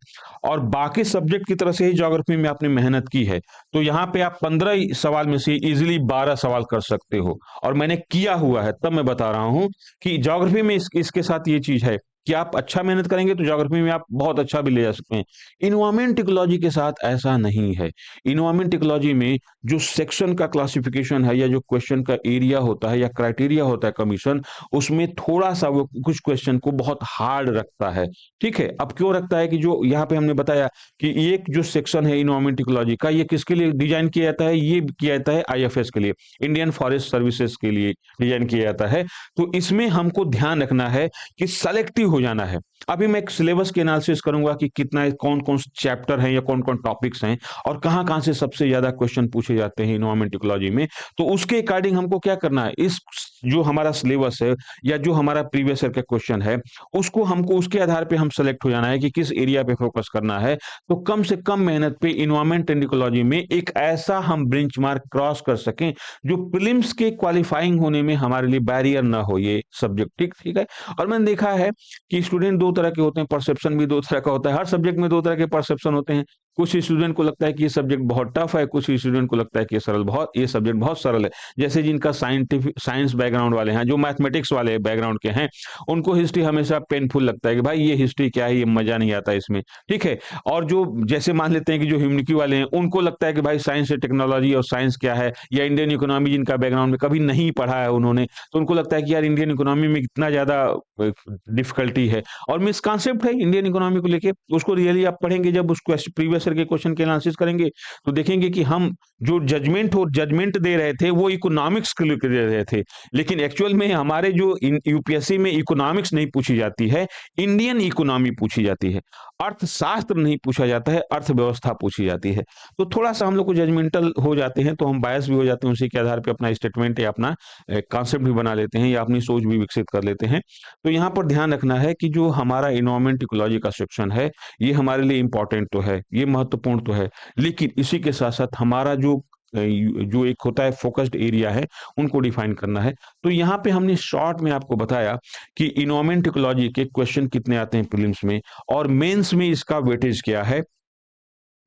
और बाकी सब्जेक्ट की तरह से ही ज्योग्राफी में आपने मेहनत की है, तो यहां पे आप 15 सवाल में से इजीली 12 सवाल कर सकते हो। और मैंने किया हुआ है, तब मैं बता रहा हूं कि ज्योग्राफी में इसके साथ ये चीज है कि आप अच्छा मेहनत करेंगे तो ज्योग्राफी में आप बहुत अच्छा भी ले जा सकते हैं। इन्वायरमेंट इकोलॉजी के साथ ऐसा नहीं है। इन्वायरमेंट इकोलॉजी में जो सेक्शन का क्लासिफिकेशन है या जो क्वेश्चन का एरिया होता है या क्राइटेरिया होता है कमीशन, उसमें थोड़ा सा वो कुछ क्वेश्चन को बहुत हार्ड रखता है, ठीक है? अब क्यों रखता है कि जो यहाँ पे हमने बताया कि एक जो सेक्शन है इन्वायरमेंट इकोलॉजी का, ये किसके लिए डिजाइन किया जाता है? ये किया जाता है आईएफएस के लिए, इंडियन फॉरेस्ट सर्विसेज के लिए डिजाइन किया जाता है। तो इसमें हमको ध्यान रखना है कि सेलेक्टिव हो जाना है। अभी मैं एक सिलेबस की एनालिसिस करूंगा कि कितना कौन कौन चैप्टर हैं या कौन कौन टॉपिक्स हैं और कहाँ कहाँ से सबसे ज्यादा क्वेश्चन पूछे जाते हैं इन्वायरमेंट इकोलॉजी में, तो उसके अकॉर्डिंग हमको क्या करना है, इस जो हमारा सिलेबस है या जो हमारा प्रीवियस ईयर का क्वेश्चन है उसको हमको उसके आधार पे हम सेलेक्ट हो जाना है कि किस एरिया पे फोकस करना है। तो कम से कम मेहनत पे इन्वायरमेंट एंड इकोलॉजी में एक ऐसा हम बेंचमार्क क्रॉस कर सकें जो प्रीलिम्स के क्वालिफाइंग होने में हमारे लिए बैरियर ना हो ये सब्जेक्ट, ठीक ठीक है? और मैंने देखा है कि स्टूडेंट दो तरह के होते हैं, परसेप्शन भी दो तरह का होता है, हर सब्जेक्ट में दो तरह के परसेप्शन होते हैं। कुछ स्टूडेंट को लगता है कि ये सब्जेक्ट बहुत टफ है, कुछ स्टूडेंट को लगता है कि ये सब्जेक्ट बहुत सरल है। जैसे जिनका साइंस बैकग्राउंड वाले हैं, जो मैथमेटिक्स वाले बैकग्राउंड के हैं, उनको हिस्ट्री हमेशा पेनफुल लगता है कि भाई ये हिस्ट्री क्या है, ये मजा नहीं आता इसमें, ठीक है? और जो जैसे मान लेते हैं कि जो ह्यूमनिटी वाले हैं, उनको लगता है कि भाई साइंस से टेक्नोलॉजी और साइंस क्या है, या इंडियन इकोनॉमी जिनका बैकग्राउंड में कभी नहीं पढ़ा है उन्होंने, तो उनको लगता है कि यार इंडियन इकोनॉमी में इतना ज्यादा डिफिकल्टी है और मिसकॉन्सेप्ट है इंडियन इकोनॉमी को लेके। उसको रियली आप पढ़ेंगे, जब उस प्रीवियस ईयर के क्वेश्चन के एनालिसिस करेंगे तो देखेंगे कि हम जो जजमेंट दे रहे थे वो इकोनॉमिक्स के लिए दे रहे थे, लेकिन एक्चुअल में हमारे जो यूपीएससी में इकोनॉमिक्स नहीं पूछी जाती है, इंडियन इकोनॉमी पूछी जाती है। अर्थशास्त्र नहीं पूछा जाता है, अर्थव्यवस्था पूछी जाती है। तो थोड़ा सा हम लोग को जजमेंटल हो जाते हैं, तो हम बायस भी हो जाते हैं, उसी के आधार पे अपना स्टेटमेंट या अपना कॉन्सेप्ट भी बना लेते हैं या अपनी सोच भी विकसित कर लेते हैं। तो यहाँ पर ध्यान रखना है कि जो हमारा इन्वायरमेंट इकोलॉजी का सेक्शन है, ये हमारे लिए इंपॉर्टेंट तो है, ये महत्वपूर्ण तो है, लेकिन इसी के साथ साथ हमारा जो एक होता है फोकस्ड एरिया है, उनको डिफाइन करना है। तो यहाँ पे हमने शॉर्ट में आपको बताया कि इन्वायरमेंट इकोलॉजी के क्वेश्चन कितने आते हैं प्रीलिम्स में और मेंस में इसका वेटेज क्या है।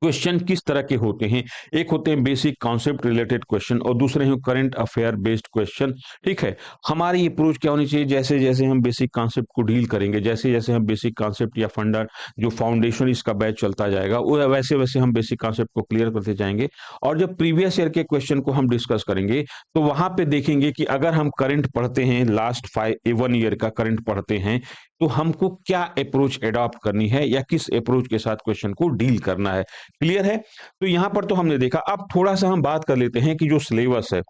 क्वेश्चन किस तरह के होते हैं, एक होते हैं बेसिक कॉन्सेप्ट रिलेटेड क्वेश्चन और दूसरे हैं करंट अफेयर बेस्ड क्वेश्चन, ठीक है? हमारी अप्रोच क्या होनी चाहिए, जैसे जैसे हम बेसिक कॉन्सेप्ट को डील करेंगे, जैसे जैसे हम बेसिक कॉन्सेप्ट या फंडा जो फाउंडेशन इसका बैच चलता जाएगा, वो वैसे वैसे हम बेसिक कॉन्सेप्ट को क्लियर करते जाएंगे। और जब प्रीवियस ईयर के क्वेश्चन को हम डिस्कस करेंगे तो वहां पे देखेंगे कि अगर हम करंट पढ़ते हैं, लास्ट 1 ईयर का करंट पढ़ते हैं, तो हमको क्या अप्रोच एडॉप्ट करनी है या किस अप्रोच के साथ क्वेश्चन को डील करना है। क्लियर है? तो यहाँ पर तो हमने देखा। अब थोड़ा-सा हम बात कर लेते हैं कि जो सिलेबस है,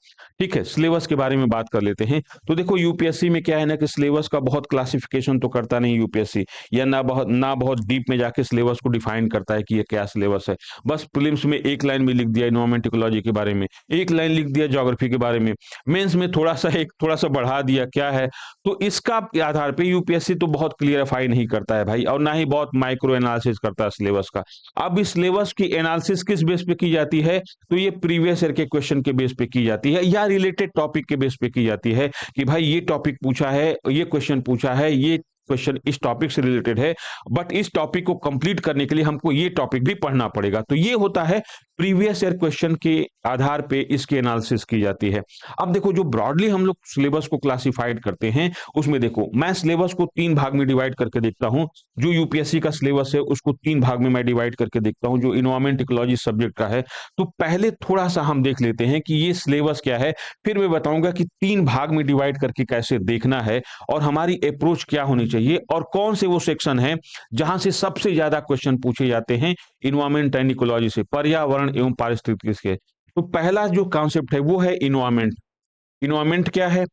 ठीक है? सिलेबस के बारे में बात कर लेते हैं। तो देखो यूपीएससी में क्या है ना कि सिलेबस का बहुत क्लासिफिकेशन तो करता नहीं यूपीएससी, या ना बहुत डीप में जाके सिलेबस को डिफाइन करता है कि ये क्या सिलेबस है। बस प्रीलिम्स में एक लाइन में लिख दिया एनवायरनमेंट इकोलॉजी के बारे में, एक लाइन लिख दिया ज्योग्राफी के बारे में, मेंस में थोड़ा-सा बढ़ा दिया क्या है। तो इसका आधार पे यूपीएससी तो बहुत क्लियरिफाई नहीं करता है भाई, और ना ही बहुत माइक्रो एनालिसिस करता है सिलेबस का। अब इस सिलेबस की एनालिसिस किस बेस पे की जाती है? तो ये प्रीवियस ईयर के क्वेश्चन के बेस पे की जाती है, या रिलेटेड टॉपिक के बेस पे की जाती है कि भाई ये टॉपिक पूछा है, ये क्वेश्चन पूछा है, ये क्वेश्चन इस टॉपिक से रिलेटेड है, बट इस टॉपिक को कंप्लीट करने के लिए हमको ये टॉपिक भी पढ़ना पड़ेगा। तो ये होता है प्रीवियस ईयर क्वेश्चन के आधार पे इसकी एनालिसिस की जाती है। अब देखो जो ब्रॉडली हम लोग सिलेबस को क्लासिफाइड करते हैं, उसमें देखो मैं सिलेबस को 3 भाग में डिवाइड करके देखता हूं। जो यूपीएससी का सिलेबस है उसको 3 भाग में मैं डिवाइड करके देखता हूं, जो एनवायरनमेंट इकोलॉजी सब्जेक्ट का है। तो पहले थोड़ा सा हम देख लेते हैं कि ये सिलेबस क्या है, फिर मैं बताऊंगा कि 3 भाग में डिवाइड करके कैसे देखना है, और हमारी अप्रोच क्या होनी चाहिए, और कौन से वो सेक्शन है जहां से सबसे ज्यादा क्वेश्चन पूछे जाते हैं एनवायरनमेंट एंड इकोलॉजी से, पर्यावरण एवं पारिस्थितिकी से। तो पहला जो कॉन्सेप्ट है वो है इन्वायरमेंट। इन्वायरमेंट क्या है,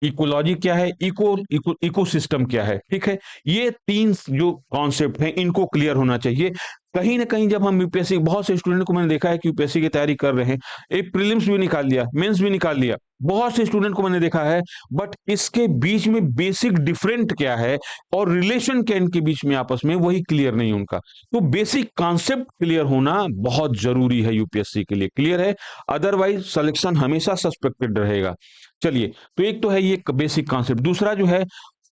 इकोलॉजी क्या है, इकोसिस्टम क्या है, ठीक है? ये 3 जो कॉन्सेप्ट हैं इनको क्लियर होना चाहिए। कहीं ना कहीं जब हम यूपीएससी, बहुत से स्टूडेंट को मैंने देखा है कि यूपीएससी की तैयारी कर रहे हैं, एक प्रीलिम्स भी निकाल लिया, मेंस भी निकाल लिया, बहुत से स्टूडेंट को मैंने देखा है, बट इसके बीच में बेसिक डिफरेंट क्या है और रिलेशन क्या इनके बीच में आपस में, वही क्लियर नहीं उनका। तो बेसिक कॉन्सेप्ट क्लियर होना बहुत जरूरी है यूपीएससी के लिए, क्लियर है? अदरवाइज सिलेक्शन हमेशा सस्पेक्टेड रहेगा। चलिए, तो एक तो है ये बेसिक कॉन्सेप्ट। दूसरा जो है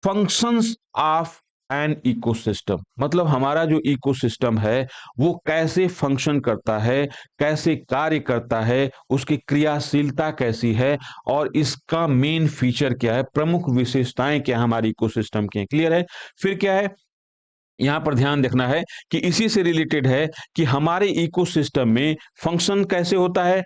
फंक्शंस ऑफ एन इकोसिस्टम, मतलब हमारा जो इकोसिस्टम है वो कैसे फंक्शन करता है, कैसे कार्य करता है, उसकी क्रियाशीलता कैसी है, और इसका मेन फीचर क्या है, प्रमुख विशेषताएं क्या हमारी इकोसिस्टम की, क्लियर है? फिर क्या है, यहां पर ध्यान देखना है कि इसी से रिलेटेड है कि हमारे इकोसिस्टम में फंक्शन कैसे होता है।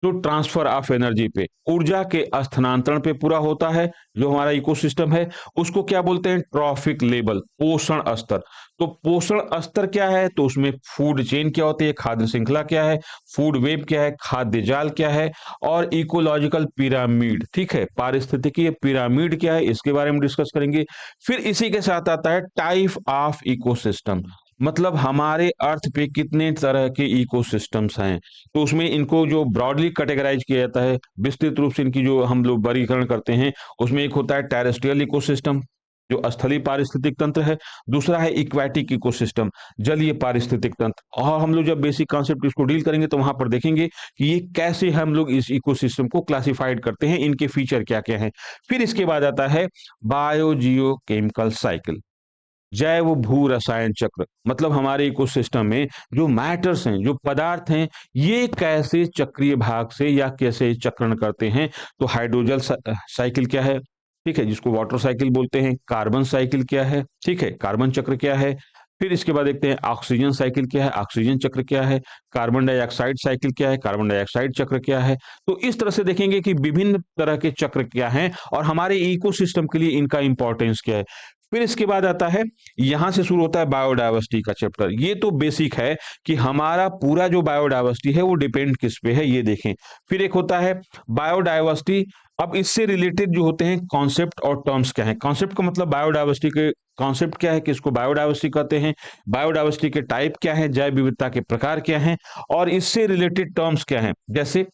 तो ट्रांसफर ऑफ एनर्जी पे, ऊर्जा के स्थानांतरण पे पूरा होता है जो हमारा इकोसिस्टम है। उसको क्या बोलते हैं? ट्रॉफिक लेवल, पोषण स्तर। तो पोषण स्तर क्या है? तो उसमें फूड चेन क्या होती है, खाद्य श्रृंखला क्या है, फूड वेब क्या है, खाद्य जाल क्या है, और इकोलॉजिकल पिरामिड, ठीक है, पारिस्थितिकीय पिरामिड क्या है, इसके बारे में डिस्कस करेंगे। फिर इसी के साथ आता है टाइप ऑफ इकोसिस्टम, मतलब हमारे अर्थ पे कितने तरह के इकोसिस्टम्स हैं। तो उसमें इनको जो ब्रॉडली कैटेगराइज किया जाता है, विस्तृत रूप से इनकी जो हम लोग वर्गीकरण करते हैं, उसमें एक होता है टेरेस्ट्रियल इकोसिस्टम, जो स्थलीय पारिस्थितिक तंत्र है। दूसरा है इक्वेटिक इकोसिस्टम, जलीय पारिस्थितिक तंत्र। और हम लोग जब बेसिक कॉन्सेप्ट इसको डील करेंगे तो वहां पर देखेंगे कि ये कैसे हम लोग इस इकोसिस्टम को क्लासिफाइड करते हैं, इनके फीचर क्या क्या हैं। फिर इसके बाद आता है बायो जियो केमिकल साइकिल, जैव भू रसायन चक्र, मतलब हमारे इकोसिस्टम में जो मैटर्स हैं, जो पदार्थ हैं, ये कैसे चक्रीय भाग से या कैसे चक्रण करते हैं। तो हाइड्रोजन साइकिल क्या है, ठीक है, जिसको वाटर साइकिल बोलते हैं। कार्बन साइकिल क्या है, ठीक है, कार्बन चक्र क्या है। फिर इसके बाद देखते हैं ऑक्सीजन साइकिल क्या है, ऑक्सीजन चक्र क्या है। कार्बन डाइऑक्साइड साइकिल क्या है, कार्बन डाइऑक्साइड चक्र क्या है। तो इस तरह से देखेंगे कि विभिन्न तरह के चक्र क्या हैं और हमारे इकोसिस्टम के लिए इनका इंपॉर्टेंस क्या है। फिर इसके बाद आता है, यहां से शुरू होता है बायोडायवर्सिटी का चैप्टर। ये तो बेसिक है कि हमारा पूरा जो बायोडायवर्सिटी है वो डिपेंड किस पे है, ये देखें। फिर एक होता है बायोडायवर्सिटी। अब इससे रिलेटेड जो होते हैं कॉन्सेप्ट और टर्म्स क्या है। कॉन्सेप्ट का मतलब बायोडायवर्सिटी के कॉन्सेप्ट क्या है, किसको बायोडायवर्सिटी कहते हैं, बायोडायवर्सिटी के टाइप क्या है, जैव विविधता के प्रकार क्या हैं, और इससे रिलेटेड टर्म्स क्या हैं, जैसे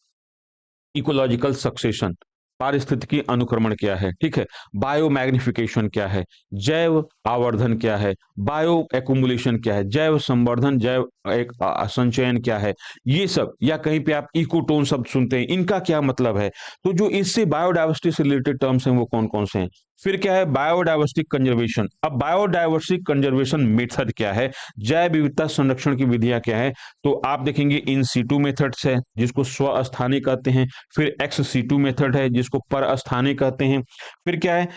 इकोलॉजिकल सक्सेशन, पारिस्थितिकी अनुक्रमण क्या है, ठीक है, बायो मैग्निफिकेशन क्या है, जैव आवर्धन क्या है, बायो एक्युमुलेशन क्या है, जैव संवर्धन, जैव एक संचयन क्या है, ये सब। या कहीं पे आप इकोटोन शब्द सुनते हैं, इनका क्या मतलब है। तो जो इससे बायोडायवर्सिटी से रिलेटेड टर्म्स हैं वो कौन कौन से हैं। फिर क्या है बायोडायवर्सिटी कंजर्वेशन। अब बायोडायवर्सिटी कंजर्वेशन मेथड क्या है, जैव विविधता संरक्षण की विधियां क्या है। तो आप देखेंगे इन सीटू मेथड्स है जिसको स्वस्थानिक कहते हैं। फिर एक्स सीटू मेथड है जिसको पर स्थानिक कहते हैं। फिर क्या है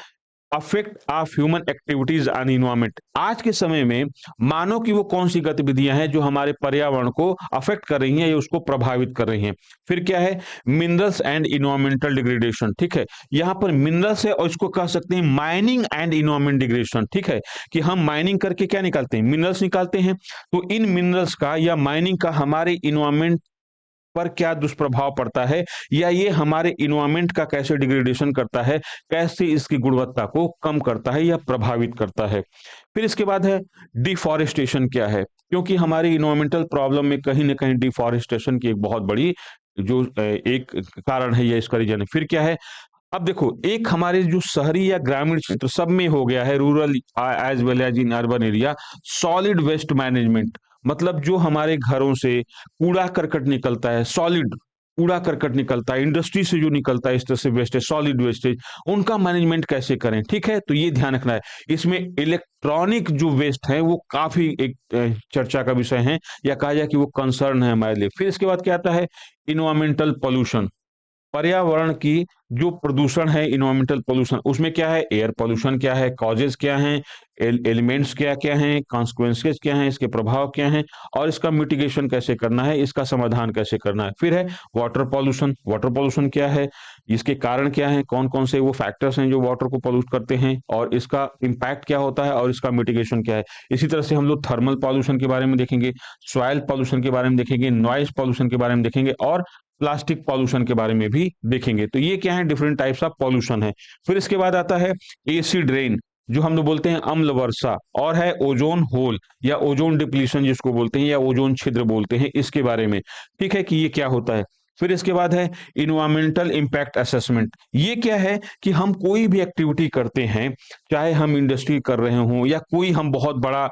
affect of human activities on environment. आज के समय में मानव की वो कौन सी गतिविधियां हैं जो हमारे पर्यावरण को अफेक्ट कर रही हैं या उसको प्रभावित कर रही हैं। फिर क्या है, मिनरल्स एंड इन्वायरमेंटल डिग्रेडेशन, ठीक है, यहां पर मिनरल्स है और इसको कह सकते हैं माइनिंग एंड इन्वायरमेंट डिग्रेडेशन, ठीक है, कि हम माइनिंग करके क्या निकालते हैं, मिनरल्स निकालते हैं, तो इन मिनरल्स का या माइनिंग का हमारे इन्वायरमेंट पर क्या दुष्प्रभाव पड़ता है, या ये हमारे इन्वायरमेंट का कैसे डिग्रेडेशन करता है, कैसे इसकी गुणवत्ता को कम करता है या प्रभावित करता है। फिर इसके बाद है डिफॉरेस्टेशन क्या है, क्योंकि हमारी इन्वायरमेंटल प्रॉब्लम में कहीं ना कहीं डिफॉरेस्टेशन की एक बहुत बड़ी जो एक कारण है या इसका रीजन है। फिर क्या है, अब देखो एक हमारे जो शहरी या ग्रामीण क्षेत्र सब में हो गया है, rural as well as in urban area, solid waste management, मतलब जो हमारे घरों से कूड़ा करकट निकलता है, सॉलिड कूड़ा करकट निकलता है, इंडस्ट्री से जो निकलता है इस तरह से वेस्टेज, सॉलिड वेस्टेज, उनका मैनेजमेंट कैसे करें, ठीक है, तो ये ध्यान रखना है। इसमें इलेक्ट्रॉनिक जो वेस्ट है वो काफी एक चर्चा का विषय है, या कहा जाए कि वो कंसर्न है हमारे लिए। फिर इसके बाद क्या आता है, इन्वायरमेंटल पोल्यूशन, पर्यावरण की जो प्रदूषण है, इन्वायरमेंटल पोल्यूशन, उसमें क्या है, एयर पोल्यूशन क्या है, कॉजेज क्या हैं, एलिमेंट्स क्या क्या हैं, कॉन्सिक्वेंसेस क्या हैं, इसके प्रभाव क्या हैं, और इसका मिटिगेशन कैसे करना है, इसका समाधान कैसे करना है। फिर है वाटर पोल्यूशन, वाटर पोल्यूशन क्या है, इसके कारण क्या है, कौन कौन से वो फैक्टर्स हैं जो वाटर को पोल्यूट करते हैं, और इसका इम्पैक्ट क्या होता है, और इसका मिटिगेशन क्या है। इसी तरह से हम लोग थर्मल पॉल्यूशन के बारे में देखेंगे, सॉइल पॉल्यूशन के बारे में देखेंगे, नॉइज पॉल्यूशन के बारे में देखेंगे, और प्लास्टिक पॉल्यूशन के बारे में भी देखेंगे। तो ये क्या है, डिफरेंट टाइप्स ऑफ पॉल्यूशन है। फिर इसके बाद आता है एसिड रेन, जो हम लोग बोलते हैं अम्ल वर्षा, और है ओजोन होल या ओजोन डिप्लीशन जिसको बोलते हैं, या ओजोन छिद्र बोलते हैं, इसके बारे में, ठीक है, कि ये क्या होता है। फिर इसके बाद है इन्वायरमेंटल इंपैक्ट असेसमेंट, ये क्या है कि हम कोई भी एक्टिविटी करते हैं, चाहे हम इंडस्ट्री कर रहे हों या कोई हम बहुत बड़ा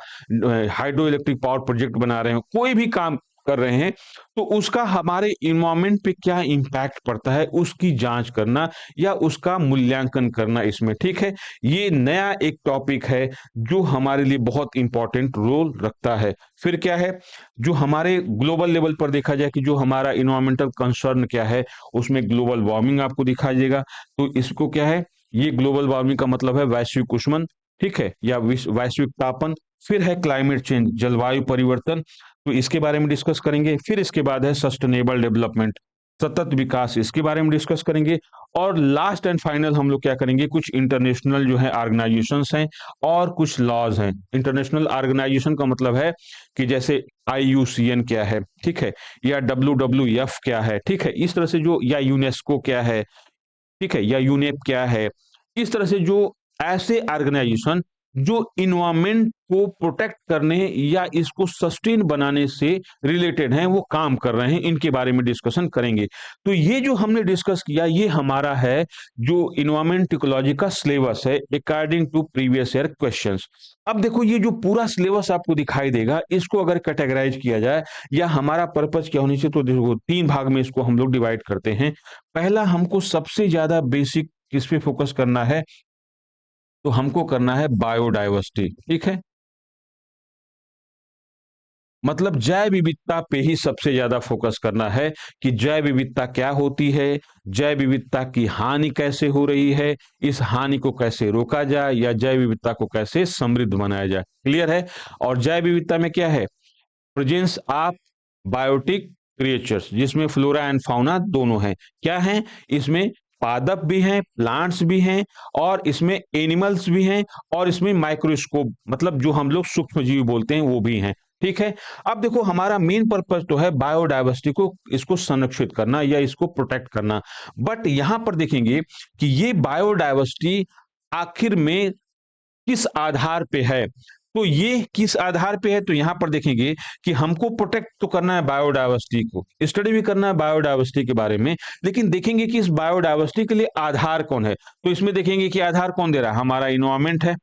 हाइड्रो इलेक्ट्रिक पावर प्रोजेक्ट बना रहे हो, कोई भी काम कर रहे हैं, तो उसका हमारे इन्वायरमेंट पे क्या इम्पैक्ट पड़ता है उसकी जांच करना या उसका मूल्यांकन करना इसमें, ठीक है। ये नया एक टॉपिक है जो हमारे लिए बहुत इंपॉर्टेंट रोल रखता है। फिर क्या है, जो हमारे ग्लोबल लेवल पर देखा जाए कि जो हमारा इन्वायरमेंटल कंसर्न क्या है, उसमें ग्लोबल वार्मिंग आपको दिखाई देगा। तो इसको क्या है, ये ग्लोबल वार्मिंग का मतलब है वैश्विक उष्मन, ठीक है, या वैश्विक तापन। फिर है क्लाइमेट चेंज, जलवायु परिवर्तन, तो इसके बारे में डिस्कस करेंगे। फिर इसके बाद है सस्टेनेबल डेवलपमेंट, सतत विकास, इसके बारे में डिस्कस करेंगे। और लास्ट एंड फाइनल हम लोग क्या करेंगे, कुछ इंटरनेशनल जो है ऑर्गेनाइजेशंस हैं और कुछ लॉज हैं। इंटरनेशनल ऑर्गेनाइजेशन का मतलब है कि जैसे IUCN क्या है, ठीक है, या WWF क्या है, ठीक है, इस तरह से जो, या यूनेस्को क्या है, ठीक है, या यूनेप क्या है, इस तरह से जो ऐसे ऑर्गेनाइजेशन जो इन्वायरमेंट को प्रोटेक्ट करने या इसको सस्टेन बनाने से रिलेटेड हैं, वो काम कर रहे हैं, इनके बारे में डिस्कशन करेंगे। तो ये जो हमने डिस्कस किया, ये हमारा है जो इन्वायरमेंट इकोलॉजी का सिलेबस है according to previous year questions. अब देखो ये जो पूरा सिलेबस आपको दिखाई देगा, इसको अगर कैटेगराइज किया जाए या हमारा पर्पज क्या होनी चाहिए, तो देखो 3 भाग में इसको हम लोग डिवाइड करते हैं। पहला, हमको सबसे ज्यादा बेसिक किस पे फोकस करना है, तो हमको करना है बायोडाइवर्सिटी, ठीक है, मतलब जैव विविधता पे ही सबसे ज्यादा फोकस करना है कि जैव विविधता क्या होती है, जैव विविधता की हानि कैसे हो रही है, इस हानि को कैसे रोका जाए या जैव विविधता को कैसे समृद्ध बनाया जाए। क्लियर है। और जैव विविधता में क्या है, प्रेजेंस ऑफ बायोटिक क्रिएचर्स, जिसमें फ्लोरा एंड फाउना दोनों हैं। क्या हैं इसमें, पादप भी हैं, प्लांट्स भी हैं, और इसमें एनिमल्स भी हैं, और इसमें माइक्रोस्कोप मतलब जो हम लोग सूक्ष्म जीव बोलते हैं वो भी हैं, ठीक है। अब देखो हमारा मेन पर्पस तो है बायोडायवर्सिटी को, इसको संरक्षित करना या इसको प्रोटेक्ट करना। बट यहां पर देखेंगे कि ये बायोडायवर्सिटी आखिर में किस आधार पे है, तो ये किस आधार पे है, तो यहां पर देखेंगे कि हमको प्रोटेक्ट तो करना है बायोडायवर्सिटी को, स्टडी भी करना है बायोडायवर्सिटी के बारे में, लेकिन देखेंगे कि इस बायोडायवर्सिटी के लिए आधार कौन है। तो इसमें देखेंगे कि आधार कौन दे रहा है, हमारा इन्वायरमेंट है,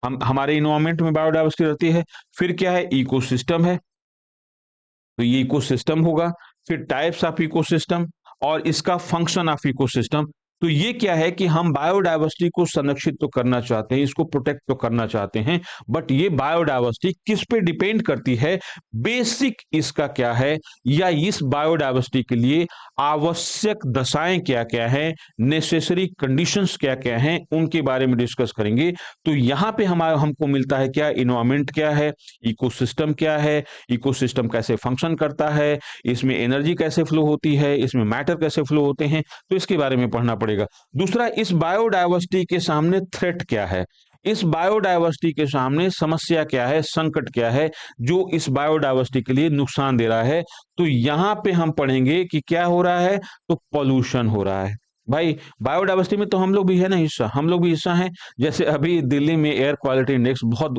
हम हमारे इन्वायरमेंट में बायोडायवर्सिटी रहती है। फिर क्या है, इकोसिस्टम है, तो ये इकोसिस्टम होगा। फिर टाइप्स ऑफ इकोसिस्टम और इसका फंक्शन ऑफ इकोसिस्टम, तो ये क्या है कि हम बायोडायवर्सिटी को संरक्षित तो करना चाहते हैं, इसको प्रोटेक्ट तो करना चाहते हैं, बट ये बायोडायवर्सिटी किस पे डिपेंड करती है, बेसिक इसका क्या है, या इस बायोडायवर्सिटी के लिए आवश्यक दशाएं क्या-क्या हैं, नेसेसरी कंडीशंस क्या-क्या हैं, उनके बारे में डिस्कस करेंगे। तो यहाँ पे हमको मिलता है क्या, एनवायरनमेंट क्या है, इकोसिस्टम क्या है, इकोसिस्टम कैसे फंक्शन करता है, इसमें एनर्जी कैसे फ्लो होती है, इसमें मैटर कैसे फ्लो होते हैं, तो इसके बारे में पढ़ना पड़ेगा। दूसरा, इस बायोडायवर्सिटी के सामने थ्रेट क्या है, इस बायोडायवर्सिटी के सामने समस्या क्या है, संकट क्या है, जो इस बायोडायवर्सिटी के लिए नुकसान दे रहा है। तो यहां पे हम पढ़ेंगे कि क्या हो रहा है, तो पॉल्यूशन हो रहा है। भाई, बायोडायवर्सिटी में तो हम लोग भी है ना हिस्सा, हम लोग भी हिस्सा हैं। जैसे अभी दिल्ली में एयर क्वालिटी इंडेक्स बहुत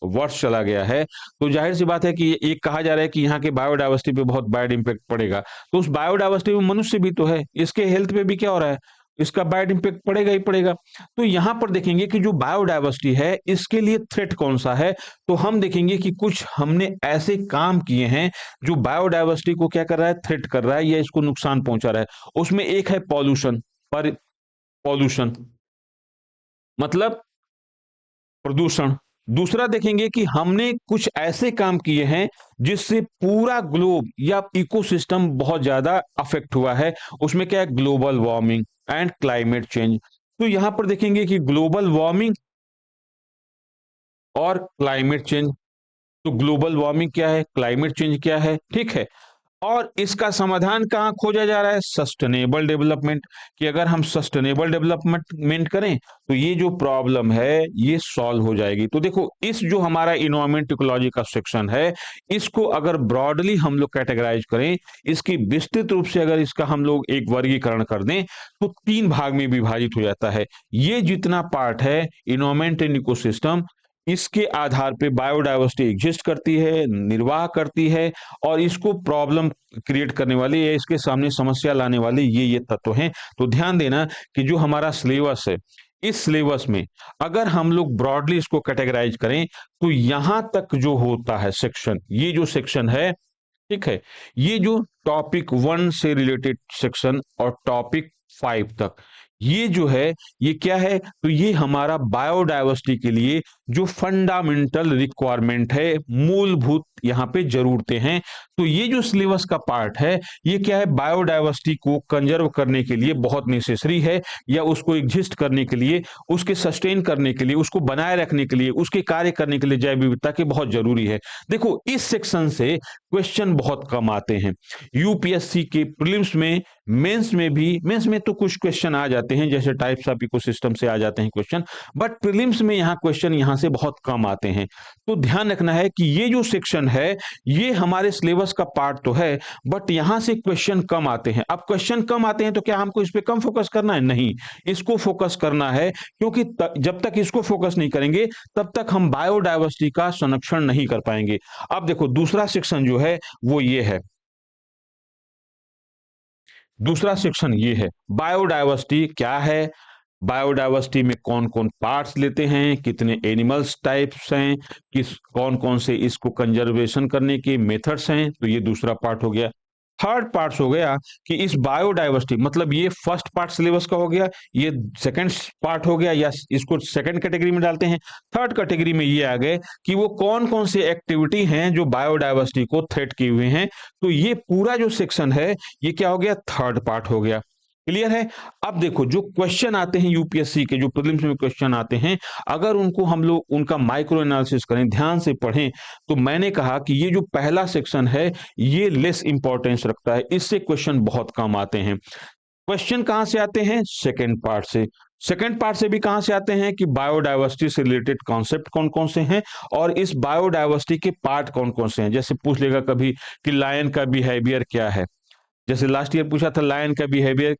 वर्ष चला गया है, तो जाहिर सी बात है कि ये कहा जा रहा है कि यहाँ के बायोडायवर्सिटी पे बहुत बैड इंपैक्ट पड़ेगा। तो उस बायोडायवर्सिटी में मनुष्य भी तो है, इसके हेल्थ पे भी क्या हो रहा है, इसका बैड इंपैक्ट पड़ेगा ही पड़ेगा। तो यहां पर देखेंगे कि जो बायोडायवर्सिटी है, इसके लिए थ्रेट कौन सा है, तो हम देखेंगे कि कुछ हमने ऐसे काम किए हैं जो बायोडायवर्सिटी को क्या कर रहा है, थ्रेट कर रहा है या इसको नुकसान पहुंचा रहा है। उसमें एक है पॉल्यूशन, पर पॉल्यूशन मतलब प्रदूषण। दूसरा देखेंगे कि हमने कुछ ऐसे काम किए हैं जिससे पूरा ग्लोब या इकोसिस्टम बहुत ज्यादा अफेक्ट हुआ है। उसमें क्या है, global warming and climate change. तो यहां पर देखेंगे कि ग्लोबल वार्मिंग और क्लाइमेट चेंज। तो ग्लोबल वार्मिंग क्या है, क्लाइमेट चेंज क्या है, ठीक है। और इसका समाधान कहाँ खोजा जा रहा है, सस्टेनेबल डेवलपमेंट। कि अगर हम सस्टेनेबल डेवलपमेंट करें तो ये जो प्रॉब्लम है ये सॉल्व हो जाएगी। तो देखो, इस जो हमारा इन्वायरमेंट इकोलॉजी का सेक्शन है, इसको अगर ब्रॉडली हम लोग कैटेगराइज करें, इसकी विस्तृत रूप से अगर इसका हम लोग एक वर्गीकरण कर दें, तो 3 भाग में विभाजित हो जाता है। ये जितना पार्ट है इन्वायरमेंट एंड इकोसिस्टम, इसके आधार पे बायोडायवर्सिटी एग्जिस्ट करती है, निर्वाह करती है, और इसको प्रॉब्लम क्रिएट करने वाले या इसके सामने समस्या लाने वाले ये तत्व हैं। तो ध्यान देना कि जो हमारा सिलेबस है, इस सिलेबस में अगर हम लोग ब्रॉडली इसको कैटेगराइज करें, तो यहां तक जो होता है सेक्शन, ये जो सेक्शन है, ठीक है, ये जो टॉपिक 1 से रिलेटेड सेक्शन और टॉपिक 5 तक, ये जो है, ये क्या है, तो ये हमारा बायोडायवर्सिटी के लिए जो फंडामेंटल रिक्वायरमेंट है, मूलभूत यहाँ पे जरूरतें हैं। तो ये जो सिलेबस का पार्ट है, ये क्या है, बायोडायवर्सिटी को कंजर्व करने के लिए बहुत नेसेसरी है, या उसको एग्जिस्ट करने के लिए, उसके सस्टेन करने के लिए, उसको बनाए रखने के लिए, उसके कार्य करने के लिए जैव विविधता के बहुत जरूरी है। देखो, इस सेक्शन से क्वेश्चन बहुत कम आते हैं। यूपीएससी के प्रीलिम्स में, मेंस में भी, मेंस में तो कुछ क्वेश्चन आ जाते हैं, जैसे टाइप्स ऑफ इकोसिस्टम से आ जाते हैं क्वेश्चन, बट प्रीलिम्स में यहाँ क्वेश्चन यहाँ से बहुत कम आते हैं। तो ध्यान रखना है कि ये जो सेक्शन है, ये हमारे सिलेबस का पार्ट तो है, बट यहां से क्वेश्चन कम आते हैं। अब क्वेश्चन कम आते हैं तो क्या हमको इस पे कम फोकस करना है? नहीं, इसको फोकस करना है, क्योंकि जब तक इसको फोकस नहीं करेंगे, तब तक हम बायोडायवर्सिटी का संरक्षण नहीं कर पाएंगे। अब देखो, दूसरा सेक्शन जो है वो ये है, दूसरा सेक्शन ये है, बायोडायवर्सिटी क्या है, बायोडायवर्सिटी में कौन कौन पार्ट्स लेते हैं, कितने एनिमल्स टाइप्स हैं, किस कौन कौन से इसको कंजर्वेशन करने के मेथड्स हैं। तो ये दूसरा पार्ट हो गया। थर्ड पार्ट हो गया कि इस बायोडायवर्सिटी, मतलब ये फर्स्ट पार्ट सिलेबस का हो गया, ये सेकंड पार्ट हो गया, या इसको सेकंड कैटेगरी में डालते हैं। थर्ड कैटेगरी में ये आ गए कि वो कौन कौन से एक्टिविटी हैं जो बायोडायवर्सिटी को थ्रेट किए हुए हैं। तो ये पूरा जो सेक्शन है, ये क्या हो गया, थर्ड पार्ट हो गया। क्लियर है? अब देखो, जो क्वेश्चन आते हैं यूपीएससी के, जो प्रीलिम्स में क्वेश्चन आते हैं, अगर उनको हम लोग उनका माइक्रो एनालिसिस करें, ध्यान से पढ़ें, तो मैंने कहा कि ये जो पहला सेक्शन है, ये लेस इंपॉर्टेंस रखता है, इससे क्वेश्चन बहुत कम आते हैं। क्वेश्चन कहां से आते हैं? सेकेंड पार्ट से। सेकेंड पार्ट से भी कहां से आते हैं कि बायोडायवर्सिटी से रिलेटेड कॉन्सेप्ट कौन कौन से हैं, और इस बायोडायवर्सिटी के पार्ट कौन कौन से हैं। जैसे पूछ लेगा कभी कि लायन का बिहेवियर क्या है, जैसे लास्ट ईयर पूछा था लायन का बिहेवियर,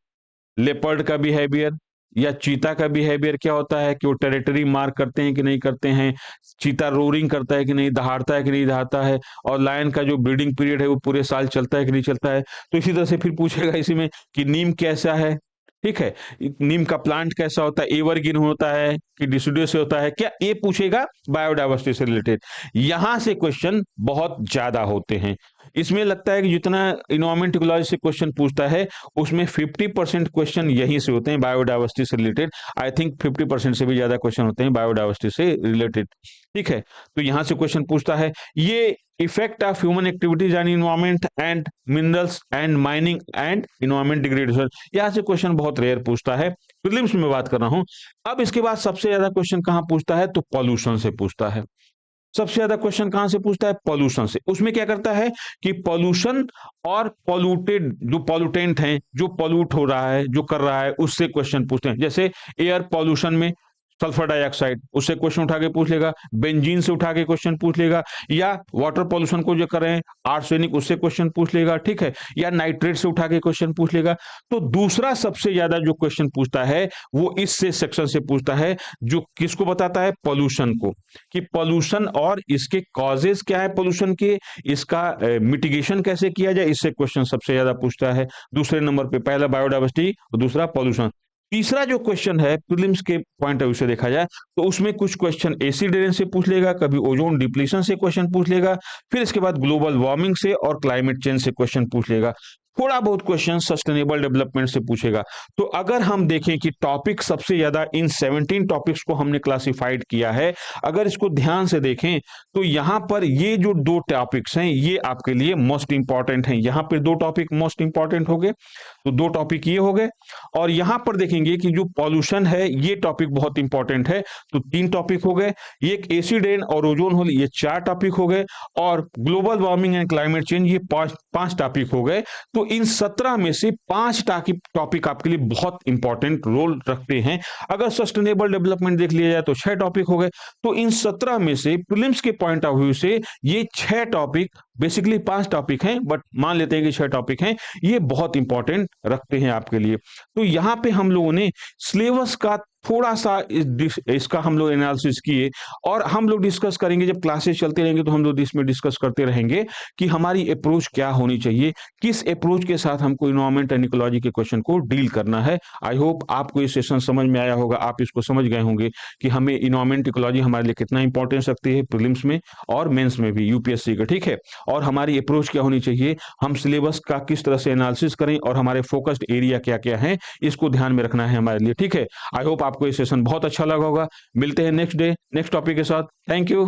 लेपर्ड का बिहेवियर या चीता का बिहेवियर क्या होता है, कि वो टेरिटरी मार्क करते हैं कि नहीं करते हैं, चीता रोरिंग करता है कि नहीं, दहाड़ता है कि नहीं दहाड़ता है, और लायन का जो ब्रीडिंग पीरियड है वो पूरे साल चलता है कि नहीं चलता है। तो इसी तरह से फिर पूछेगा इसी में कि नीम कैसा है, ठीक है, नीम का प्लांट कैसा होता है, एवरग्रीन होता है कि डिसिडुअस होता है, क्या ये पूछेगा बायोडायवर्सिटी से रिलेटेड। यहां से क्वेश्चन बहुत ज्यादा होते हैं। इसमें लगता है कि जितना इन्वायरमेंट इकोलॉजी से क्वेश्चन पूछता है उसमें 50% क्वेश्चन यहीं से होते हैं बायोडाइवर्सिटी से रिलेटेड। आई थिंक 50% से भी ज्यादा क्वेश्चन होते हैं बायोडाइवर्सिटी से रिलेटेड। ठीक है, तो यहां से क्वेश्चन पूछता है ये effect of human activities and environment and minerals and mining and environment degradation, यहाँ से क्वेश्चन बहुत रेयर पूछता है, प्रीलिम्स में बात कर रहा हूं। अब इसके बाद सबसे ज्यादा क्वेश्चन कहां पूछता है, तो पॉल्यूशन से पूछता है। सबसे ज्यादा क्वेश्चन कहां से पूछता है, पॉल्यूशन से। उसमें क्या करता है कि पॉल्यूशन और पॉल्यूटेड जो पॉल्यूटेंट हैं, जो पॉल्यूट हो रहा है, जो कर रहा है, उससे क्वेश्चन पूछते हैं। जैसे एयर पॉल्यूशन में सल्फर डाइऑक्साइड, उससे क्वेश्चन उठा के पूछ लेगा। बेंजीन से उठा के क्वेश्चन पूछ लेगा। या वाटर पॉल्यूशन को जो कर रहे हैं आर्सेनिक, उससे क्वेश्चन पूछ लेगा। ठीक है, या नाइट्रेट से उठा के क्वेश्चन पूछ लेगा। तो दूसरा सबसे ज्यादा जो क्वेश्चन पूछता है वो इससे सेक्शन से पूछता है, जो किसको बताता है, पॉल्यूशन को, कि पॉल्यूशन और इसके कॉजेज क्या है पॉल्यूशन के, इसका मिटिगेशन कैसे किया जाए, इससे क्वेश्चन सबसे ज्यादा पूछता है। दूसरे नंबर पे पहला बायोडाइवर्सिटी और दूसरा पॉल्यूशन। तीसरा जो क्वेश्चन है प्रीलिम्स के पॉइंट ऑफ व्यू से देखा जाए तो उसमें कुछ क्वेश्चन एसिड रेन से पूछ लेगा, कभी ओजोन डिप्लीशन से क्वेश्चन पूछ लेगा, फिर इसके बाद ग्लोबल वार्मिंग से और क्लाइमेट चेंज से क्वेश्चन पूछ लेगा। थोड़ा बहुत क्वेश्चन सस्टेनेबल डेवलपमेंट से पूछेगा। तो अगर हम देखें कि टॉपिक सबसे ज्यादा इन 17 टॉपिक्स को हमने क्लासिफाइड किया है, अगर इसको ध्यान से देखें तो यहां पर ये जो दो टॉपिक्स हैं ये आपके लिए मोस्ट इंपॉर्टेंट हैं। यहां पर दो टॉपिक मोस्ट इंपॉर्टेंट हो गए, तो दो टॉपिक ये हो गए। और यहां पर देखेंगे कि जो पॉल्यूशन है ये टॉपिक बहुत इंपॉर्टेंट है, तो 3 टॉपिक हो गए। एक एसिड रेन और ओजोन होल, ये 4 टॉपिक हो गए। और global warming and climate change, ये पांच टॉपिक हो गए। तो इन 17 में से 5 टॉपिक आपके लिए बहुत इंपॉर्टेंट रोल रखते हैं। अगर सस्टेनेबल डेवलपमेंट देख लिया जाए तो 6 टॉपिक हो गए। तो इन 17 में से प्रीलिम्स के पॉइंट ऑफ व्यू से ये 6 टॉपिक, बेसिकली 5 टॉपिक हैं बट मान लेते हैं कि 6 टॉपिक हैं, ये बहुत इंपॉर्टेंट रखते हैं आपके लिए। तो यहां पे हम लोगों ने सिलेबस का थोड़ा सा इसका हम लोग एनालिसिस किए, और हम लोग डिस्कस करेंगे जब क्लासेस चलते रहेंगे तो हम लोग इसमें डिस्कस करते रहेंगे कि हमारी अप्रोच क्या होनी चाहिए, किस अप्रोच के साथ हमको इन्वायरमेंट एंड इकोलॉजी के क्वेश्चन को डील करना है। आई होप आपको ये सेशन समझ में आया होगा, आप इसको समझ गए होंगे कि हमें इन्वायरमेंट इकोलॉजी हमारे लिए कितना इंपॉर्टेंस रखती है प्रीलिम्स में और मेंस में भी यूपीएससी का। ठीक है, और हमारी अप्रोच क्या होनी चाहिए, हम सिलेबस का किस तरह से एनालिसिस करें और हमारे फोकस्ड एरिया क्या क्या है, इसको ध्यान में रखना है हमारे लिए। ठीक है, आई होप आपको ये सेशन बहुत अच्छा लगा होगा। मिलते हैं नेक्स्ट डे नेक्स्ट टॉपिक के साथ। Thank you.